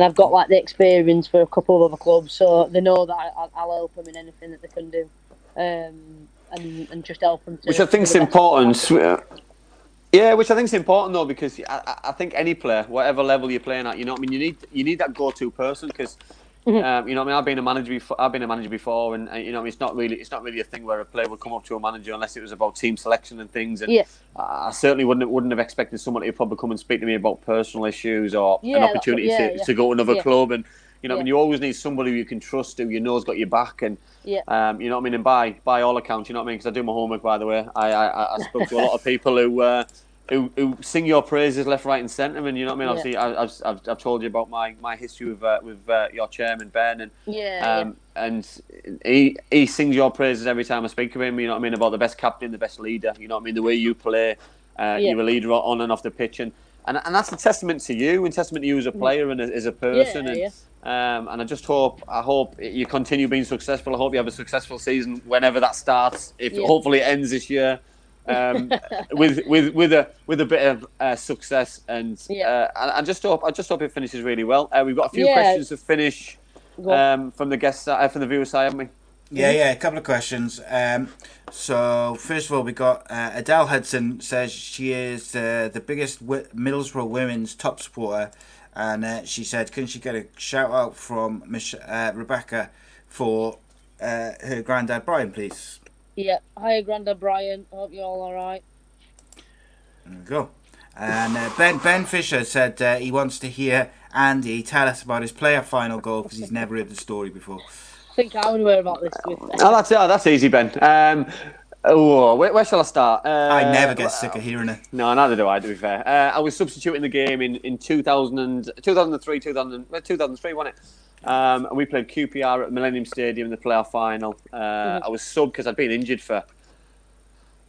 Speaker 4: I've got like the experience for a couple of other clubs, so they know that I'll help them in anything that they can do, and just help them.
Speaker 3: Which I think is important. Yeah, which I think is important though, because I think any player, whatever level you're playing at, you know what I mean, you need that go-to person, because you know what I mean, I've been a manager before, and you know, it's not really a thing where a player would come up to a manager unless it was about team selection and things, and I certainly wouldn't have expected someone to probably come and speak to me about personal issues or an opportunity to go to another club, and you know, I mean, you always need somebody who you can trust, who you know's got your back, and you know what I mean, and by all accounts, you know what I mean, because I do my homework, by the way. I spoke to a lot of people who sing your praises left, right, and centre, and you know what I mean. Obviously, I've told you about my history with your chairman Ben, and he sings your praises every time I speak to him. You know what I mean, about the best captain, the best leader. You know what I mean, the way you play, you're a leader on and off the pitch, and that's a testament to you, and testament to you as a player and as a person. And I hope you continue being successful. I hope you have a successful season whenever that starts. Hopefully it ends this year. With a bit of success, and I just hope it finishes really well. We've got a few questions to finish from the guests, from the viewers side, haven't we?
Speaker 1: Yeah, a couple of questions. So first of all, we got Adele Hudson says she is the biggest Middlesbrough women's top supporter, and she said, can she get a shout out from Rebekah for her granddad Brian, please?
Speaker 4: Yeah. Hi, Grandad Brian. Hope you're all alright.
Speaker 1: There we go. And Ben Fisher said he wants to hear Andy tell us about his playoff final goal because he's never heard the story before.
Speaker 4: I think I would hear about this with
Speaker 3: That's easy, Ben. Where shall I start?
Speaker 1: I never get sick of hearing it.
Speaker 3: No, neither do I, to be fair. I was substituting the game in 2003, 2003, wasn't it? And we played QPR at Millennium Stadium in the playoff final. I was subbed because I'd been injured for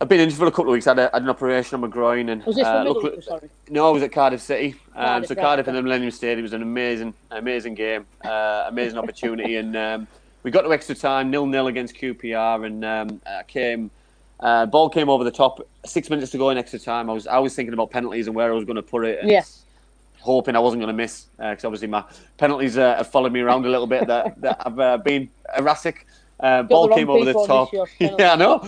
Speaker 3: a couple of weeks. I had an operation on my groin. And,
Speaker 4: was this for Middlesbrough, sorry?
Speaker 3: No, I was at Cardiff City. Cardiff in the
Speaker 4: right.
Speaker 3: Millennium Stadium was an amazing game, amazing opportunity. And we got to extra time, 0-0 against QPR. And ball came over the top, 6 minutes to go in extra time. I was thinking about penalties and where I was going to put it. And hoping I wasn't going to miss, because obviously my penalties have followed me around a little bit. That I've been erratic. Ball came over the top. Yeah, I know.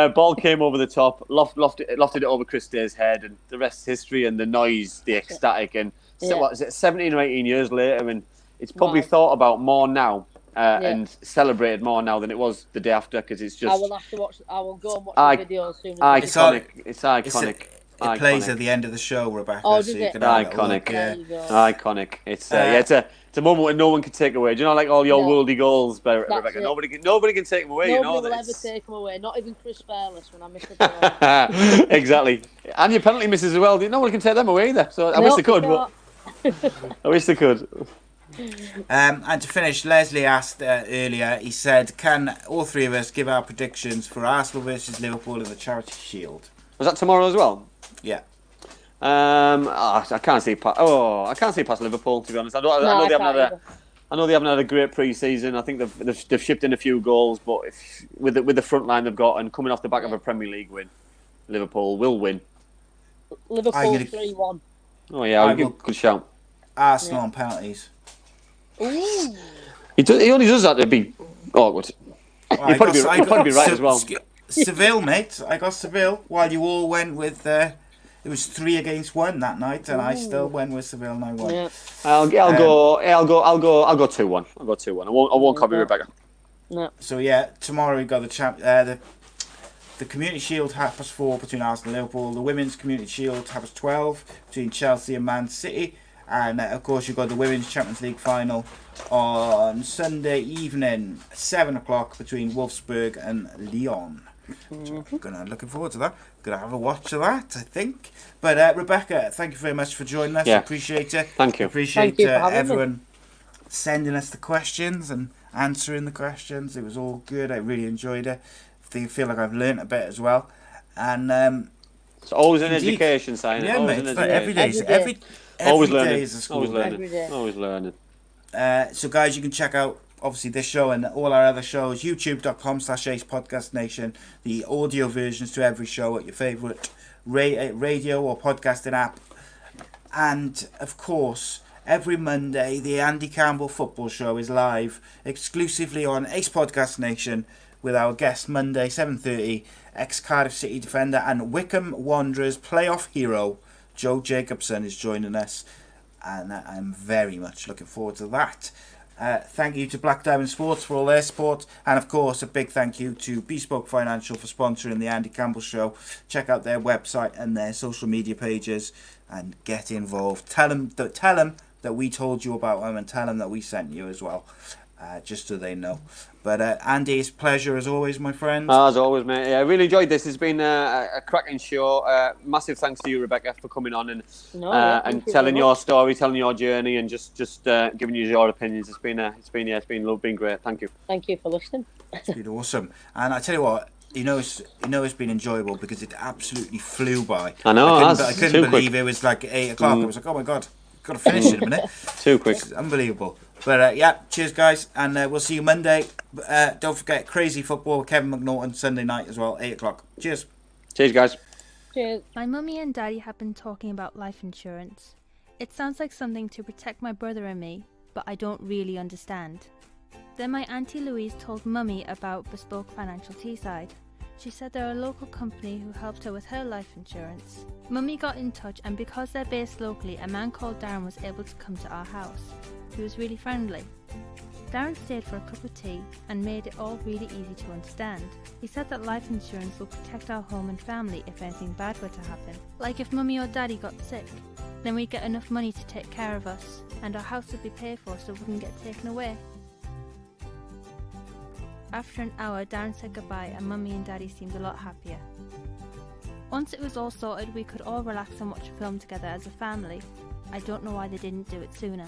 Speaker 3: Ball came over the top, lofted it over Chris Day's head, and the rest is history. And the noise, the ecstatic, and what is it? 17 or 18 years later, and it's probably thought about more now and celebrated more now than it was the day after, because it's just.
Speaker 4: I will have to watch. I will go and watch the video as soon as
Speaker 3: It's iconic.
Speaker 1: It plays at the end of the show, Rebekah.
Speaker 4: Oh,
Speaker 1: so
Speaker 4: does it?
Speaker 3: Iconic. Iconic. It's it's a moment where no one can take away. Do you know, like all your worldly goals, Rebekah? Nobody can take them away.
Speaker 4: Nobody will ever take them away. Not even Chris Fairless when I miss a goal.
Speaker 3: Exactly. And your penalty misses as well. No one can take them away either. So I wish they could. But I wish they could.
Speaker 1: And to finish, Leslie asked earlier, he said, can all three of us give our predictions for Arsenal versus Liverpool in the Charity Shield?
Speaker 3: Was that tomorrow as well?
Speaker 1: Yeah.
Speaker 3: I can't see past Liverpool, to be honest. I know they haven't had a great pre-season. I think they've shipped in a few goals, but with the front line they've got and coming off the back of a Premier League win, Liverpool will win.
Speaker 4: Liverpool 3-1.
Speaker 3: Oh yeah, good shout.
Speaker 1: Arsenal on penalties.
Speaker 4: Ooh.
Speaker 3: He only does that to be awkward. He'd probably be right as well.
Speaker 1: Seville, mate. I got Seville while you all went with. It was 3-1 that night, and I still went with Seville and I won.
Speaker 4: Yeah.
Speaker 3: I'll go 2-1. I'll go 2-1. I won't copy Rebekah.
Speaker 4: No.
Speaker 1: So yeah, tomorrow we got the Community Shield 4:30 between Arsenal and Liverpool. The Women's Community Shield 12:30 between Chelsea and Man City. And of course you've got the Women's Champions League final on Sunday evening, 7 o'clock between Wolfsburg and Lyon. So looking forward to that. Gonna have a watch of that, I think. But Rebekah, thank you very much for joining us.
Speaker 3: Yeah.
Speaker 1: Appreciate it.
Speaker 3: Thank you.
Speaker 1: Appreciate
Speaker 4: Thank you for having
Speaker 1: everyone sending us the questions and answering the questions. It was all good. I really enjoyed it. I feel like I've learnt a bit as well. And
Speaker 3: it's always an education, Simon.
Speaker 1: Yeah,
Speaker 3: always
Speaker 1: mate.
Speaker 3: Every day.
Speaker 1: Every day is a school day.
Speaker 3: Always learning.
Speaker 1: So guys, you can check out obviously this show and all our other shows, youtube.com/Ace Podcast Nation, the audio versions to every show at your favourite radio or podcasting app. And of course, every Monday the Andy Campbell Football Show is live exclusively on Ace Podcast Nation with our guest Monday 7:30, ex-Cardiff City defender and Wycombe Wanderers playoff hero Joe Jacobson is joining us, and I'm very much looking forward to that. Thank you to Black Diamond Sports for all their support, and of course a big thank you to Bespoke Financial for sponsoring the Andy Campbell Show. Check out their website and their social media pages and get involved. Tell them that we told you about them, and tell them that we sent you as well, just so they know. But Andy, it's a pleasure as always, my friend.
Speaker 3: As always, mate. Yeah, I really enjoyed this. It's been a cracking show. Massive thanks to you, Rebekah, for coming on and telling your story, telling your journey, and just giving you your opinions. It's been great. Thank you.
Speaker 4: Thank you for listening.
Speaker 1: It's been awesome. And I tell you what, it's been enjoyable because it absolutely flew by.
Speaker 3: I know.
Speaker 1: I couldn't believe it was like 8 o'clock. I was like, oh my god, got to finish in a minute.
Speaker 3: Too quick.
Speaker 1: It's unbelievable. But cheers guys, and we'll see you Monday. Don't forget Crazy Football with Kevin McNaughton Sunday night as well, 8 o'clock. Cheers.
Speaker 3: Cheers guys.
Speaker 4: Cheers.
Speaker 2: My mummy and daddy have been talking about life insurance. It sounds like something to protect my brother and me, but I don't really understand. Then my auntie Louise told mummy about Bespoke Financial Teesside. She said they're a local company who helped her with her life insurance. Mummy got in touch, and because they're based locally, a man called Darren was able to come to our house. He was really friendly. Darren stayed for a cup of tea and made it all really easy to understand. He said that life insurance will protect our home and family if anything bad were to happen. Like if Mummy or Daddy got sick, then we'd get enough money to take care of us, and our house would be paid for so it wouldn't get taken away. After an hour, Darren said goodbye and Mummy and Daddy seemed a lot happier. Once it was all sorted, we could all relax and watch a film together as a family. I don't know why they didn't do it sooner.